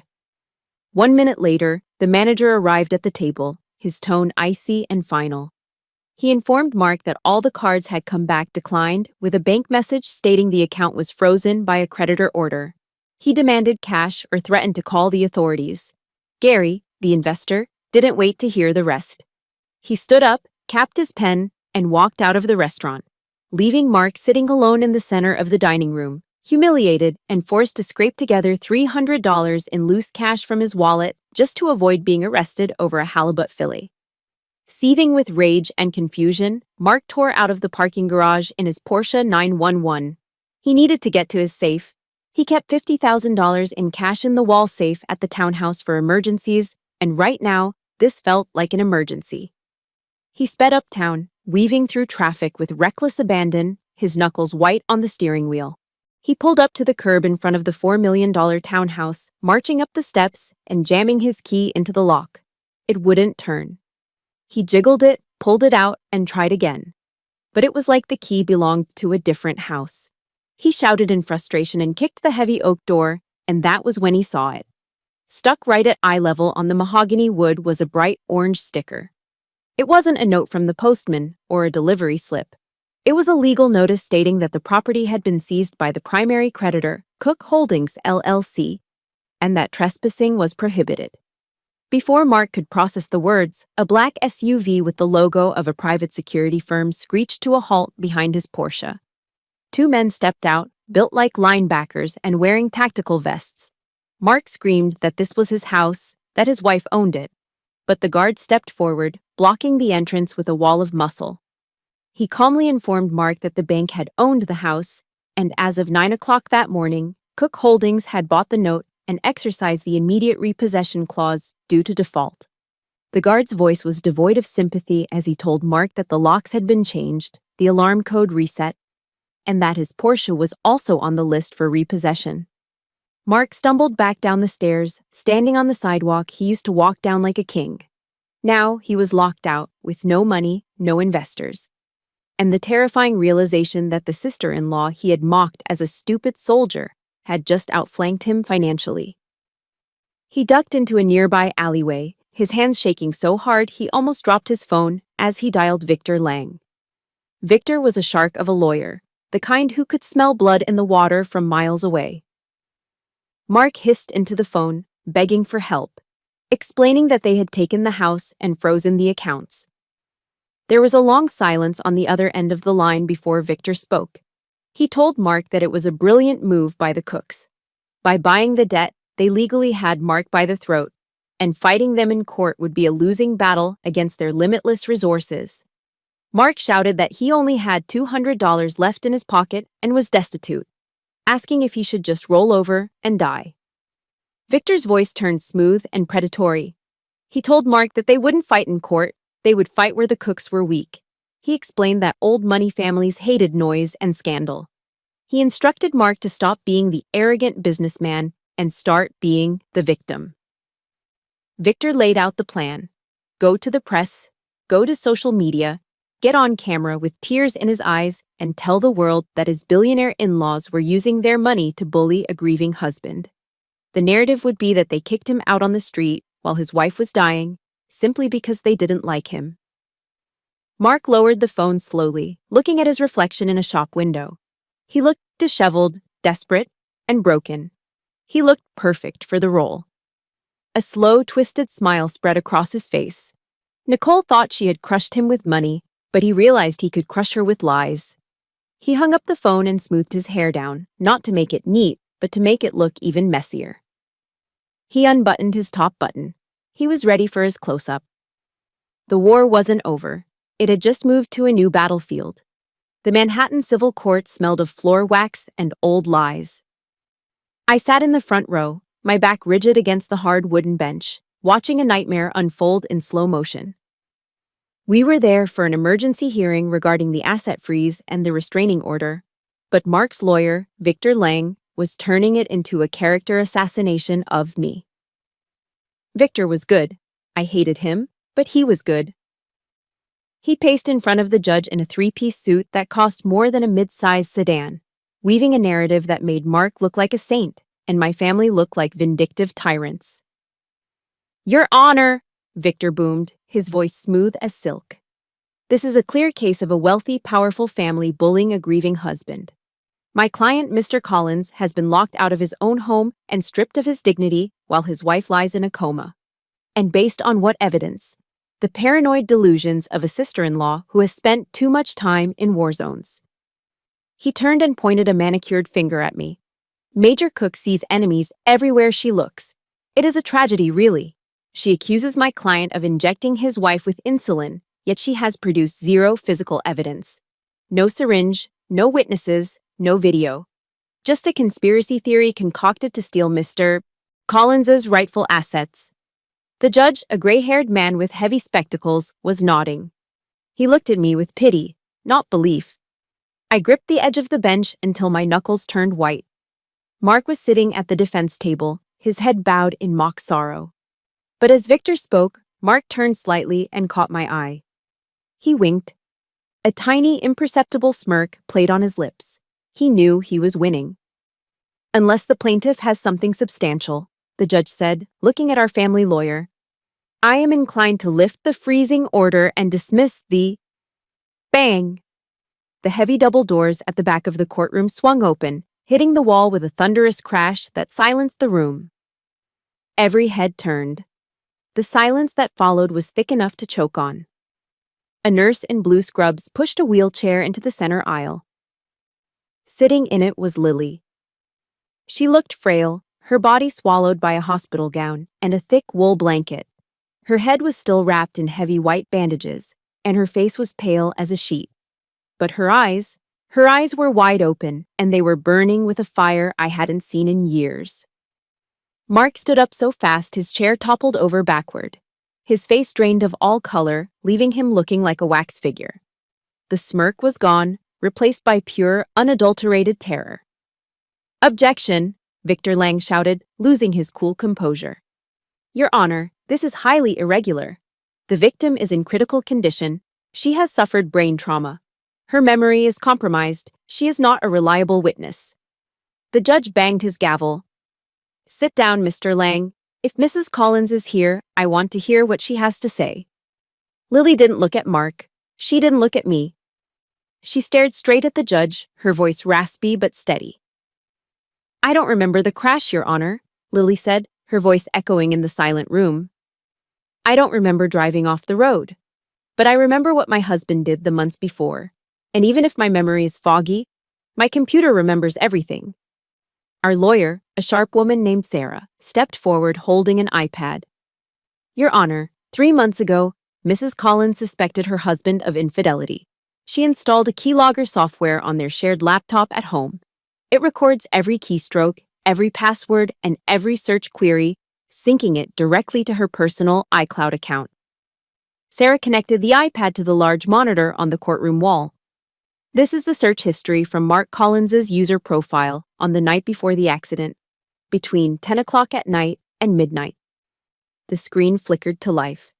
S1: 1 minute later, the manager arrived at the table, his tone icy and final. He informed Mark that all the cards had come back declined, with a bank message stating the account was frozen by a creditor order. He demanded cash or threatened to call the authorities. Gary, the investor, didn't wait to hear the rest. He stood up, capped his pen, and walked out of the restaurant, leaving Mark sitting alone in the center of the dining room, humiliated and forced to scrape together $300 in loose cash from his wallet just to avoid being arrested over a halibut fillet. Seething with rage and confusion, Mark tore out of the parking garage in his Porsche 911. He needed to get to his safe. He kept $50,000 in cash in the wall safe at the townhouse for emergencies, and right now, this felt like an emergency. He sped uptown, weaving through traffic with reckless abandon, his knuckles white on the steering wheel. He pulled up to the curb in front of the $4 million townhouse, marching up the steps and jamming his key into the lock. It wouldn't turn. He jiggled it, pulled it out, and tried again. But it was like the key belonged to a different house. He shouted in frustration and kicked the heavy oak door, and that was when he saw it. Stuck right at eye level on the mahogany wood was a bright orange sticker. It wasn't a note from the postman or a delivery slip. It was a legal notice stating that the property had been seized by the primary creditor, Cook Holdings, LLC, and that trespassing was prohibited. Before Mark could process the words, a black SUV with the logo of a private security firm screeched to a halt behind his Porsche. Two men stepped out, built like linebackers and wearing tactical vests. Mark screamed that this was his house, that his wife owned it. But the guard stepped forward, blocking the entrance with a wall of muscle. He calmly informed Mark that the bank had owned the house, and as of 9 o'clock that morning, Cook Holdings had bought the note and exercised the immediate repossession clause due to default. The guard's voice was devoid of sympathy as he told Mark that the locks had been changed, the alarm code reset, and that his Porsche was also on the list for repossession. Mark stumbled back down the stairs, standing on the sidewalk he used to walk down like a king. Now he was locked out, with no money, no investors. And the terrifying realization that the sister-in-law he had mocked as a stupid soldier had just outflanked him financially. He ducked into a nearby alleyway, his hands shaking so hard he almost dropped his phone as he dialed Victor Lang. Victor was a shark of a lawyer, the kind who could smell blood in the water from miles away. Mark hissed into the phone, begging for help, explaining that they had taken the house and frozen the accounts. There was a long silence on the other end of the line before Victor spoke. He told Mark that it was a brilliant move by the Cooks. By buying the debt, they legally had Mark by the throat, and fighting them in court would be a losing battle against their limitless resources. Mark shouted that he only had $200 left in his pocket and was destitute, asking if he should just roll over and die. Victor's voice turned smooth and predatory. He told Mark that they wouldn't fight in court, they would fight where the Cooks were weak. He explained that old money families hated noise and scandal. He instructed Mark to stop being the arrogant businessman and start being the victim. Victor laid out the plan. Go to the press, go to social media, get on camera with tears in his eyes, and tell the world that his billionaire in-laws were using their money to bully a grieving husband. The narrative would be that they kicked him out on the street while his wife was dying, simply because they didn't like him. Mark lowered the phone slowly, looking at his reflection in a shop window. He looked disheveled, desperate, and broken. He looked perfect for the role. A slow, twisted smile spread across his face. Nicole thought she had crushed him with money, but he realized he could crush her with lies. He hung up the phone and smoothed his hair down, not to make it neat, but to make it look even messier. He unbuttoned his top button. He was ready for his close-up. The war wasn't over. It had just moved to a new battlefield. The Manhattan civil court smelled of floor wax and old lies. I sat in the front row, my back rigid against the hard wooden bench, watching a nightmare unfold in slow motion. We were there for an emergency hearing regarding the asset freeze and the restraining order, but Mark's lawyer, Victor Lang, was turning it into a character assassination of me. Victor was good. I hated him, but he was good. He paced in front of the judge in a three-piece suit that cost more than a mid-sized sedan, weaving a narrative that made Mark look like a saint and my family look like vindictive tyrants. Your Honor, Victor boomed, his voice smooth as silk. This is a clear case of a wealthy, powerful family bullying a grieving husband. My client, Mr. Collins, has been locked out of his own home and stripped of his dignity while his wife lies in a coma. And based on what evidence? The paranoid delusions of a sister-in-law who has spent too much time in war zones. He turned and pointed a manicured finger at me. Major Cook sees enemies everywhere she looks. It is a tragedy, really. She accuses my client of injecting his wife with insulin, yet she has produced zero physical evidence. No syringe, no witnesses, no video. Just a conspiracy theory concocted to steal Mr. Collins's rightful assets. The judge, a gray-haired man with heavy spectacles, was nodding. He looked at me with pity, not belief. I gripped the edge of the bench until my knuckles turned white. Mark was sitting at the defense table, his head bowed in mock sorrow. But as Victor spoke, Mark turned slightly and caught my eye. He winked. A tiny, imperceptible smirk played on his lips. He knew he was winning. Unless the plaintiff has something substantial, the judge said, looking at our family lawyer, I am inclined to lift the freezing order and dismiss the... Bang! The heavy double doors at the back of the courtroom swung open, hitting the wall with a thunderous crash that silenced the room. Every head turned. The silence that followed was thick enough to choke on. A nurse in blue scrubs pushed a wheelchair into the center aisle. Sitting in it was Lily. She looked frail, her body swallowed by a hospital gown and a thick wool blanket. Her head was still wrapped in heavy white bandages, and her face was pale as a sheet. But her eyes were wide open, and they were burning with a fire I hadn't seen in years. Mark stood up so fast his chair toppled over backward. His face drained of all color, leaving him looking like a wax figure. The smirk was gone, replaced by pure, unadulterated terror. Objection, Victor Lang shouted, losing his cool composure. Your Honor, this is highly irregular. The victim is in critical condition. She has suffered brain trauma. Her memory is compromised. She is not a reliable witness. The judge banged his gavel. Sit down, Mr. Lang. If Mrs. Collins is here, I want to hear what she has to say. Lily didn't look at Mark. She didn't look at me. She stared straight at the judge, her voice raspy but steady. I don't remember the crash, Your Honor, Lily said, her voice echoing in the silent room. I don't remember driving off the road. But I remember what my husband did the months before. And even if my memory is foggy, my computer remembers everything. Our lawyer, a sharp woman named Sarah, stepped forward holding an iPad. Your Honor, 3 months ago, Mrs. Collins suspected her husband of infidelity. She installed a keylogger software on their shared laptop at home. It records every keystroke, every password, and every search query, syncing it directly to her personal iCloud account. Sarah connected the iPad to the large monitor on the courtroom wall. This is the search history from Mark Collins's user profile on the night before the accident, between 10 o'clock at night and midnight. The screen flickered to life.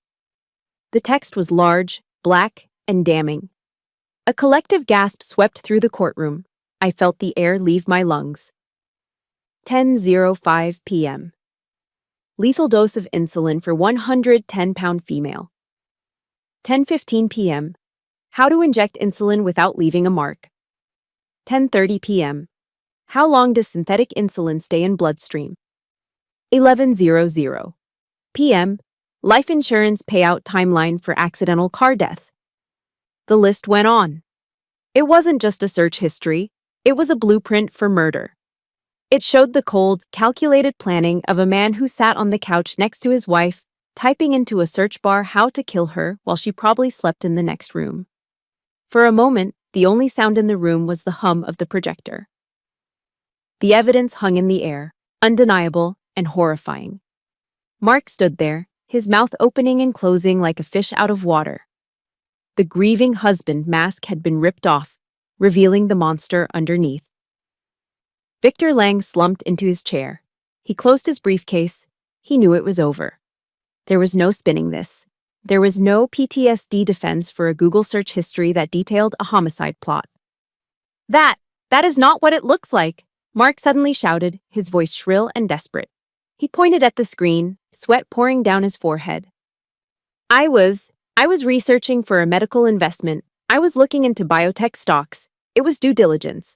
S1: The text was large, black, and damning. A collective gasp swept through the courtroom. I felt the air leave my lungs. 10:05 p.m. Lethal dose of insulin for 110-pound female. 10:15 p.m. How to inject insulin without leaving a mark. 10:30 p.m. How long does synthetic insulin stay in bloodstream? 11:00 p.m. Life insurance payout timeline for accidental car death. The list went on. It wasn't just a search history, it was a blueprint for murder. It showed the cold, calculated planning of a man who sat on the couch next to his wife, typing into a search bar how to kill her while she probably slept in the next room. For a moment, the only sound in the room was the hum of the projector. The evidence hung in the air, undeniable and horrifying. Mark stood there, his mouth opening and closing like a fish out of water. The grieving husband mask had been ripped off, revealing the monster underneath. Victor Lang slumped into his chair. He closed his briefcase. He knew it was over. There was no spinning this. There was no PTSD defense for a Google search history that detailed a homicide plot. That is not what it looks like, Mark suddenly shouted, his voice shrill and desperate. He pointed at the screen, sweat pouring down his forehead. I was researching for a medical investment. I was looking into biotech stocks. It was due diligence.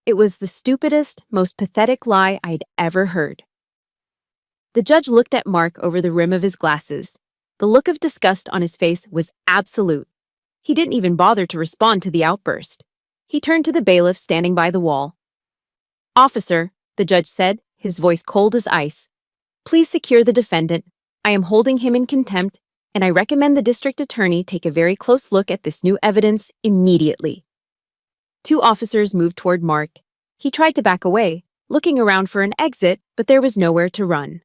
S1: It was the stupidest, most pathetic lie I'd ever heard. The judge looked at Mark over the rim of his glasses. The look of disgust on his face was absolute. He didn't even bother to respond to the outburst. He turned to the bailiff standing by the wall. "Officer," the judge said, his voice cold as ice, "please secure the defendant. I am holding him in contempt, and I recommend the district attorney take a very close look at this new evidence immediately." Two officers moved toward Mark. He tried to back away, looking around for an exit, but there was nowhere to run.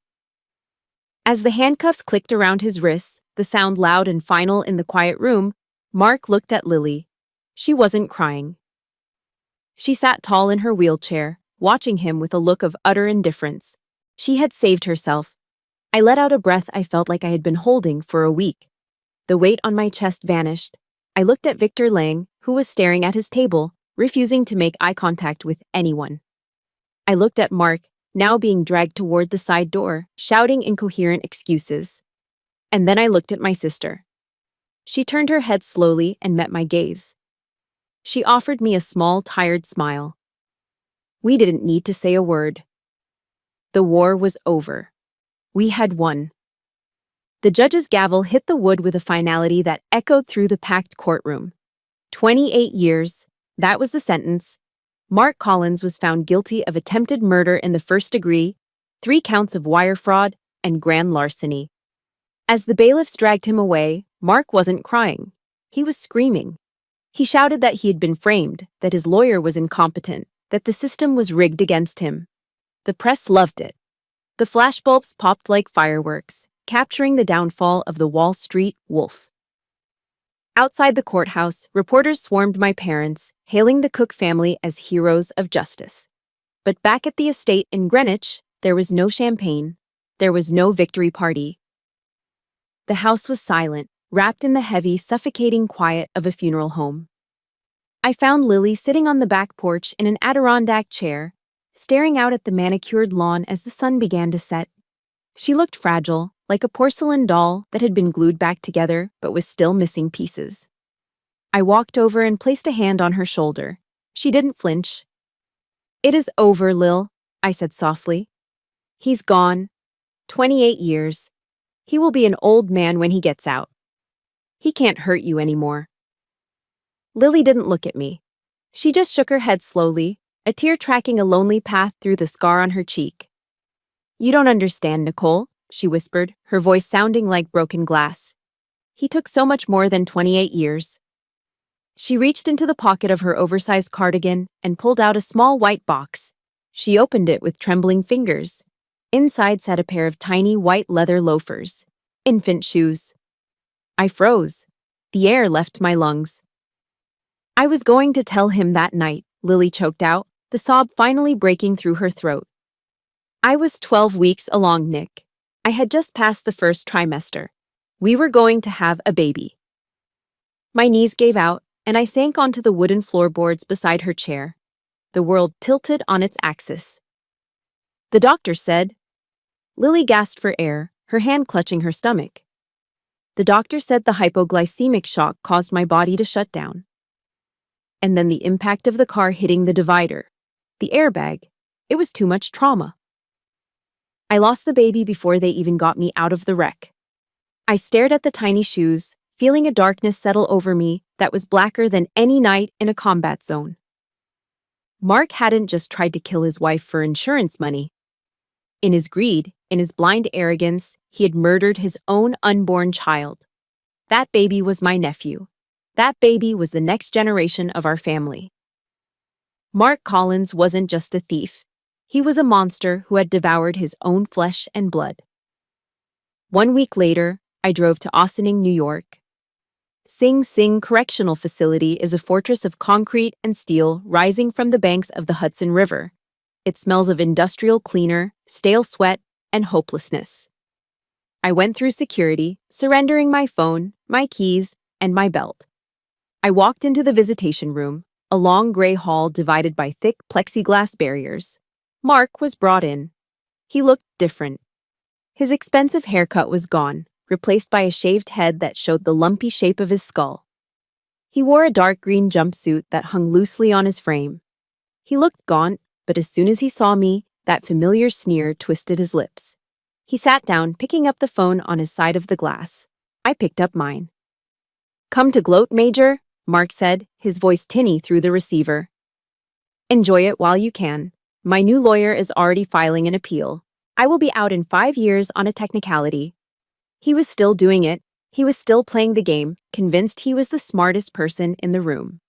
S1: As the handcuffs clicked around his wrists, the sound loud and final in the quiet room, Mark looked at Lily. She wasn't crying. She sat tall in her wheelchair, watching him with a look of utter indifference. She had saved herself. I let out a breath I felt like I had been holding for a week. The weight on my chest vanished. I looked at Victor Lang, who was staring at his table, refusing to make eye contact with anyone. I looked at Mark, now being dragged toward the side door, shouting incoherent excuses. And then I looked at my sister. She turned her head slowly and met my gaze. She offered me a small, tired smile. We didn't need to say a word. The war was over. We had won. The judge's gavel hit the wood with a finality that echoed through the packed courtroom. 28 years, that was the sentence. Mark Collins was found guilty of attempted murder in the first degree, 3 counts of wire fraud, and grand larceny. As the bailiffs dragged him away, Mark wasn't crying. He was screaming. He shouted that he had been framed, that his lawyer was incompetent, that the system was rigged against him. The press loved it. The flashbulbs popped like fireworks, capturing the downfall of the Wall Street wolf. Outside the courthouse, reporters swarmed my parents, hailing the Cook family as heroes of justice. But back at the estate in Greenwich, there was no champagne. There was no victory party. The house was silent, wrapped in the heavy, suffocating quiet of a funeral home. I found Lily sitting on the back porch in an Adirondack chair, staring out at the manicured lawn as the sun began to set. She looked fragile, like a porcelain doll that had been glued back together but was still missing pieces. I walked over and placed a hand on her shoulder. She didn't flinch. "It is over, Lil," I said softly. "He's gone. 28 years. He will be an old man when he gets out. He can't hurt you anymore." Lily didn't look at me. She just shook her head slowly, a tear tracking a lonely path through the scar on her cheek. "You don't understand, Nicole," she whispered, her voice sounding like broken glass. "He took so much more than 28 years. She reached into the pocket of her oversized cardigan and pulled out a small white box. She opened it with trembling fingers. Inside sat a pair of tiny white leather loafers. Infant shoes. I froze. The air left my lungs. "I was going to tell him that night," Lily choked out, the sob finally breaking through her throat. "I was 12 weeks along, Nick. I had just passed the first trimester. We were going to have a baby." My knees gave out, and I sank onto the wooden floorboards beside her chair. The world tilted on its axis. "The doctor said..." Lily gasped for air, her hand clutching her stomach. "The doctor said the hypoglycemic shock caused my body to shut down." And then the impact of the car hitting the divider. The airbag. It was too much trauma. I lost the baby before they even got me out of the wreck. I stared at the tiny shoes, feeling a darkness settle over me that was blacker than any night in a combat zone. Mark hadn't just tried to kill his wife for insurance money. In his greed, in his blind arrogance, he had murdered his own unborn child. That baby was my nephew. That baby was the next generation of our family. Mark Collins wasn't just a thief. He was a monster who had devoured his own flesh and blood. 1 week later, I drove to Ossining, New York. Sing Sing Correctional Facility is a fortress of concrete and steel rising from the banks of the Hudson River. It smells of industrial cleaner, stale sweat, and hopelessness. I went through security, surrendering my phone, my keys, and my belt. I walked into the visitation room, a long gray hall divided by thick plexiglass barriers. Mark was brought in. He looked different. His expensive haircut was gone, replaced by a shaved head that showed the lumpy shape of his skull. He wore a dark green jumpsuit that hung loosely on his frame. He looked gaunt, but as soon as he saw me, that familiar sneer twisted his lips. He sat down, picking up the phone on his side of the glass. I picked up mine. "Come to gloat, Major," Mark said, his voice tinny through the receiver. "Enjoy it while you can. My new lawyer is already filing an appeal. I will be out in 5 years on a technicality." He was still doing it. He was still playing the game, convinced he was the smartest person in the room.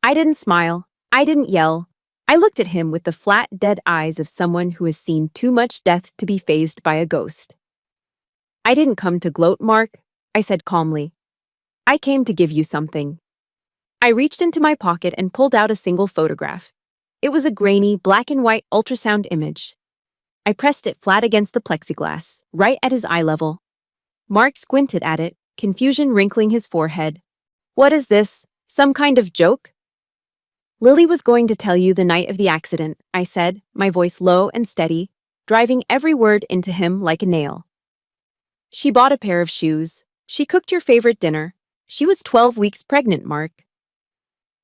S1: I didn't smile. I didn't yell. I looked at him with the flat, dead eyes of someone who has seen too much death to be fazed by a ghost. "I didn't come to gloat, Mark," I said calmly. "I came to give you something." I reached into my pocket and pulled out a single photograph. It was a grainy, black and white ultrasound image. I pressed it flat against the plexiglass, right at his eye level. Mark squinted at it, confusion wrinkling his forehead. "What is this? Some kind of joke?" "Lily was going to tell you the night of the accident," I said, my voice low and steady, driving every word into him like a nail. "She bought a pair of shoes. She cooked your favorite dinner. She was 12 weeks pregnant, Mark."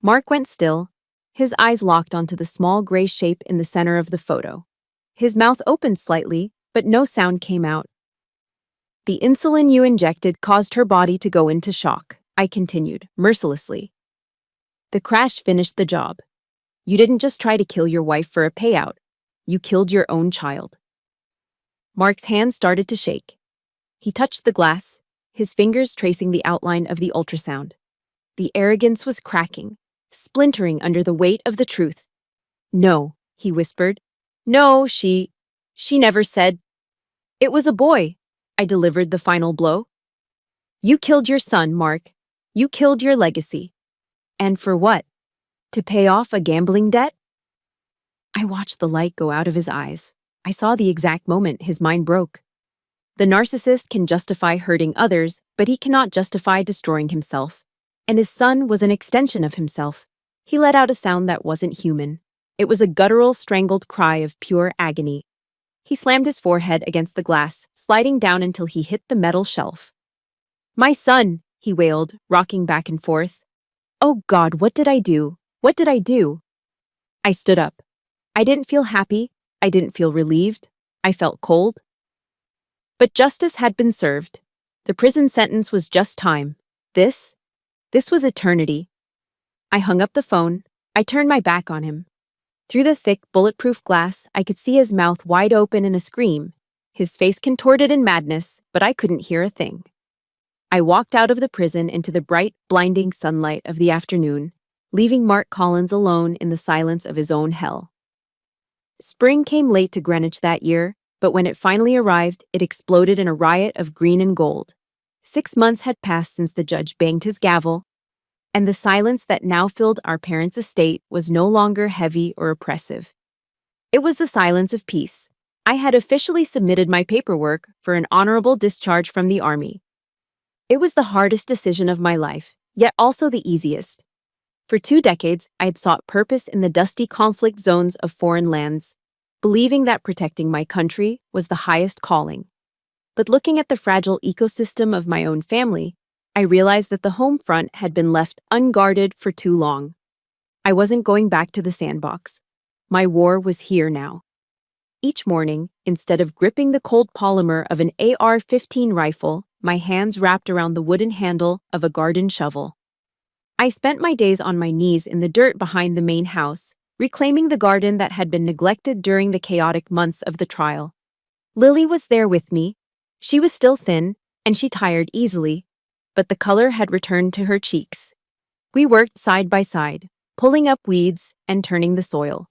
S1: Mark went still, his eyes locked onto the small gray shape in the center of the photo. His mouth opened slightly, but no sound came out. "The insulin you injected caused her body to go into shock," I continued, mercilessly. "The crash finished the job. You didn't just try to kill your wife for a payout. You killed your own child." Mark's hand started to shake. He touched the glass, his fingers tracing the outline of the ultrasound. The arrogance was cracking, splintering under the weight of the truth. "No," he whispered. "No, she never said." "It was a boy." I delivered the final blow. "You killed your son, Mark. You killed your legacy. And for what? To pay off a gambling debt?" I watched the light go out of his eyes. I saw the exact moment his mind broke. The narcissist can justify hurting others, but he cannot justify destroying himself. And his son was an extension of himself. He let out a sound that wasn't human. It was a guttural, strangled cry of pure agony. He slammed his forehead against the glass, sliding down until he hit the metal shelf. "My son," he wailed, rocking back and forth. "Oh God, what did I do? What did I do?" I stood up. I didn't feel happy. I didn't feel relieved. I felt cold. But justice had been served. The prison sentence was just time. This was eternity. I hung up the phone. I turned my back on him. Through the thick, bulletproof glass, I could see his mouth wide open in a scream, his face contorted in madness, but I couldn't hear a thing. I walked out of the prison into the bright, blinding sunlight of the afternoon, leaving Mark Collins alone in the silence of his own hell. Spring came late to Greenwich that year, but when it finally arrived, it exploded in a riot of green and gold. 6 months had passed since the judge banged his gavel, and the silence that now filled our parents' estate was no longer heavy or oppressive. It was the silence of peace. I had officially submitted my paperwork for an honorable discharge from the Army. It was the hardest decision of my life, yet also the easiest. For 2 decades, I had sought purpose in the dusty conflict zones of foreign lands, believing that protecting my country was the highest calling. But looking at the fragile ecosystem of my own family, I realized that the home front had been left unguarded for too long. I wasn't going back to the sandbox. My war was here now. Each morning, instead of gripping the cold polymer of an AR-15 rifle, my hands wrapped around the wooden handle of a garden shovel. I spent my days on my knees in the dirt behind the main house, reclaiming the garden that had been neglected during the chaotic months of the trial. Lily was there with me. She was still thin, and she tired easily, but the color had returned to her cheeks. We worked side by side, pulling up weeds and turning the soil.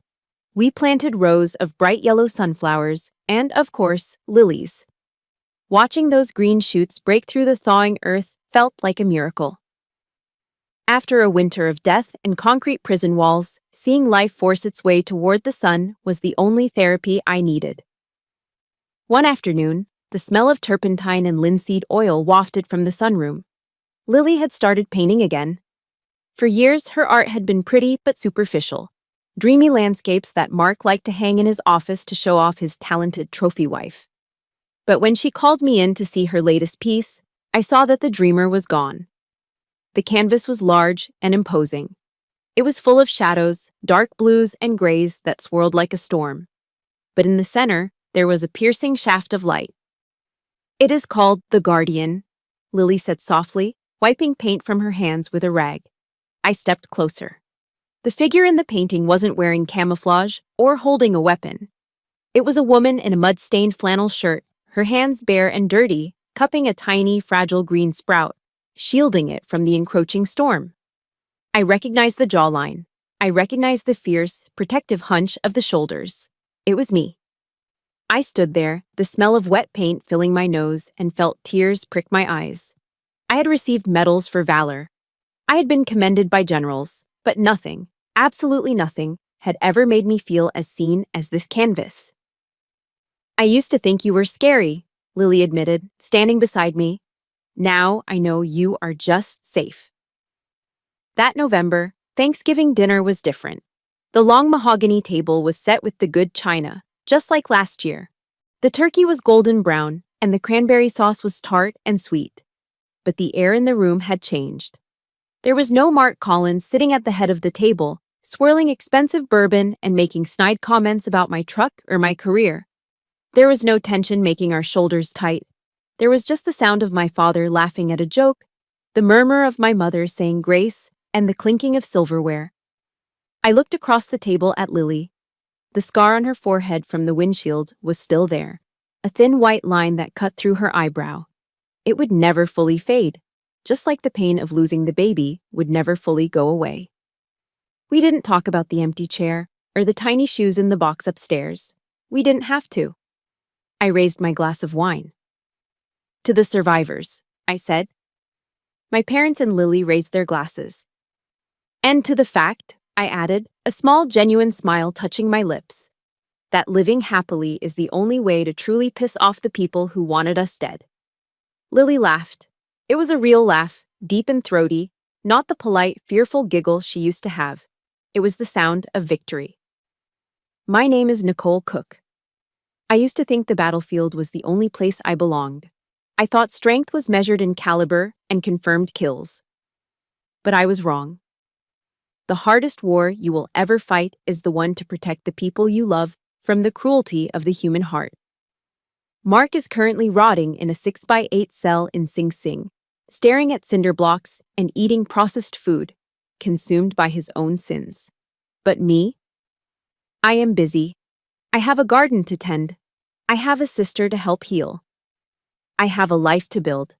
S1: We planted rows of bright yellow sunflowers and, of course, lilies. Watching those green shoots break through the thawing earth felt like a miracle. After a winter of death and concrete prison walls, seeing life force its way toward the sun was the only therapy I needed. One afternoon, the smell of turpentine and linseed oil wafted from the sunroom. Lily had started painting again. For years, her art had been pretty but superficial. dreamy landscapes that Mark liked to hang in his office to show off his talented trophy wife. But when she called me in to see her latest piece, I saw that the dreamer was gone. The canvas was large and imposing. It was full of shadows, dark blues and grays that swirled like a storm. But in the center, there was a piercing shaft of light. "It is called The Guardian," Lily said softly, wiping paint from her hands with a rag. I stepped closer. The figure in the painting wasn't wearing camouflage or holding a weapon. It was a woman in a mud-stained flannel shirt, her hands bare and dirty, cupping a tiny, fragile green sprout, shielding it from the encroaching storm. I recognized the jawline. I recognized the fierce, protective hunch of the shoulders. It was me. I stood there, the smell of wet paint filling my nose, and felt tears prick my eyes. I had received medals for valor. I had been commended by generals, but nothing, absolutely nothing, had ever made me feel as seen as this canvas. "I used to think you were scary," Lily admitted, standing beside me. "Now I know you are just safe." That November, Thanksgiving dinner was different. The long mahogany table was set with the good china, just like last year. The turkey was golden brown, and the cranberry sauce was tart and sweet. But the air in the room had changed. There was no Mark Collins sitting at the head of the table, swirling expensive bourbon and making snide comments about my truck or my career. There was no tension making our shoulders tight. There was just the sound of my father laughing at a joke, the murmur of my mother saying grace, and the clinking of silverware. I looked across the table at Lily. The scar on her forehead from the windshield was still there, a thin white line that cut through her eyebrow. It would never fully fade, just like the pain of losing the baby would never fully go away. We didn't talk about the empty chair or the tiny shoes in the box upstairs. We didn't have to. I raised my glass of wine. "To the survivors," I said. My parents and Lily raised their glasses. "And to the fact," I added, a small genuine smile touching my lips, "that living happily is the only way to truly piss off the people who wanted us dead." Lily laughed. It was a real laugh, deep and throaty, not the polite, fearful giggle she used to have. It was the sound of victory. "My name is Nicole Cook. I used to think the battlefield was the only place I belonged. I thought strength was measured in caliber and confirmed kills. But I was wrong. The hardest war you will ever fight is the one to protect the people you love from the cruelty of the human heart." Mark is currently rotting in a 6x8 cell in Sing Sing, staring at cinder blocks and eating processed food, consumed by his own sins. But me? I am busy. I have a garden to tend. I have a sister to help heal. I have a life to build.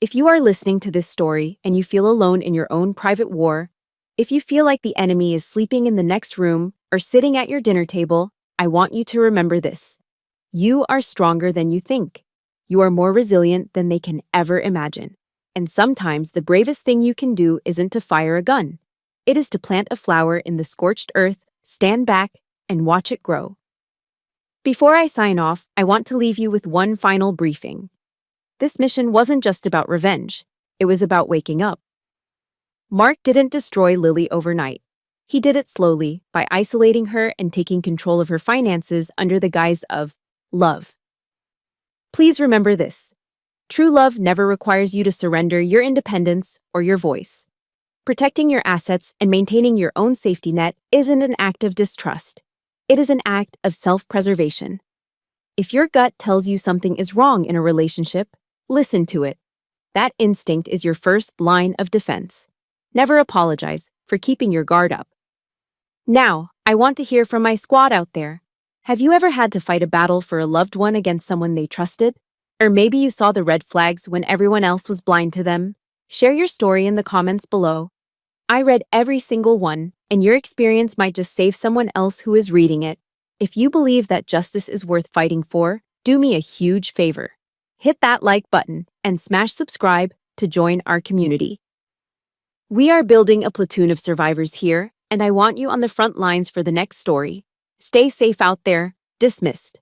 S1: If you are listening to this story and you feel alone in your own private war, if you feel like the enemy is sleeping in the next room or sitting at your dinner table, I want you to remember this. You are stronger than you think. You are more resilient than they can ever imagine. And sometimes the bravest thing you can do isn't to fire a gun. It is to plant a flower in the scorched earth, stand back, and watch it grow. Before I sign off, I want to leave you with one final briefing. This mission wasn't just about revenge. It was about waking up. Mark didn't destroy Lily overnight. He did it slowly, by isolating her and taking control of her finances under the guise of love. Please remember this. True love never requires you to surrender your independence or your voice. Protecting your assets and maintaining your own safety net isn't an act of distrust. It is an act of self-preservation. If your gut tells you something is wrong in a relationship, listen to it. That instinct is your first line of defense. Never apologize for keeping your guard up. Now, I want to hear from my squad out there. Have you ever had to fight a battle for a loved one against someone they trusted? Or maybe you saw the red flags when everyone else was blind to them? Share your story in the comments below. I read every single one, and your experience might just save someone else who is reading it. If you believe that justice is worth fighting for, do me a huge favor. Hit that like button and smash subscribe to join our community. We are building a platoon of survivors here, and I want you on the front lines for the next story. Stay safe out there. Dismissed.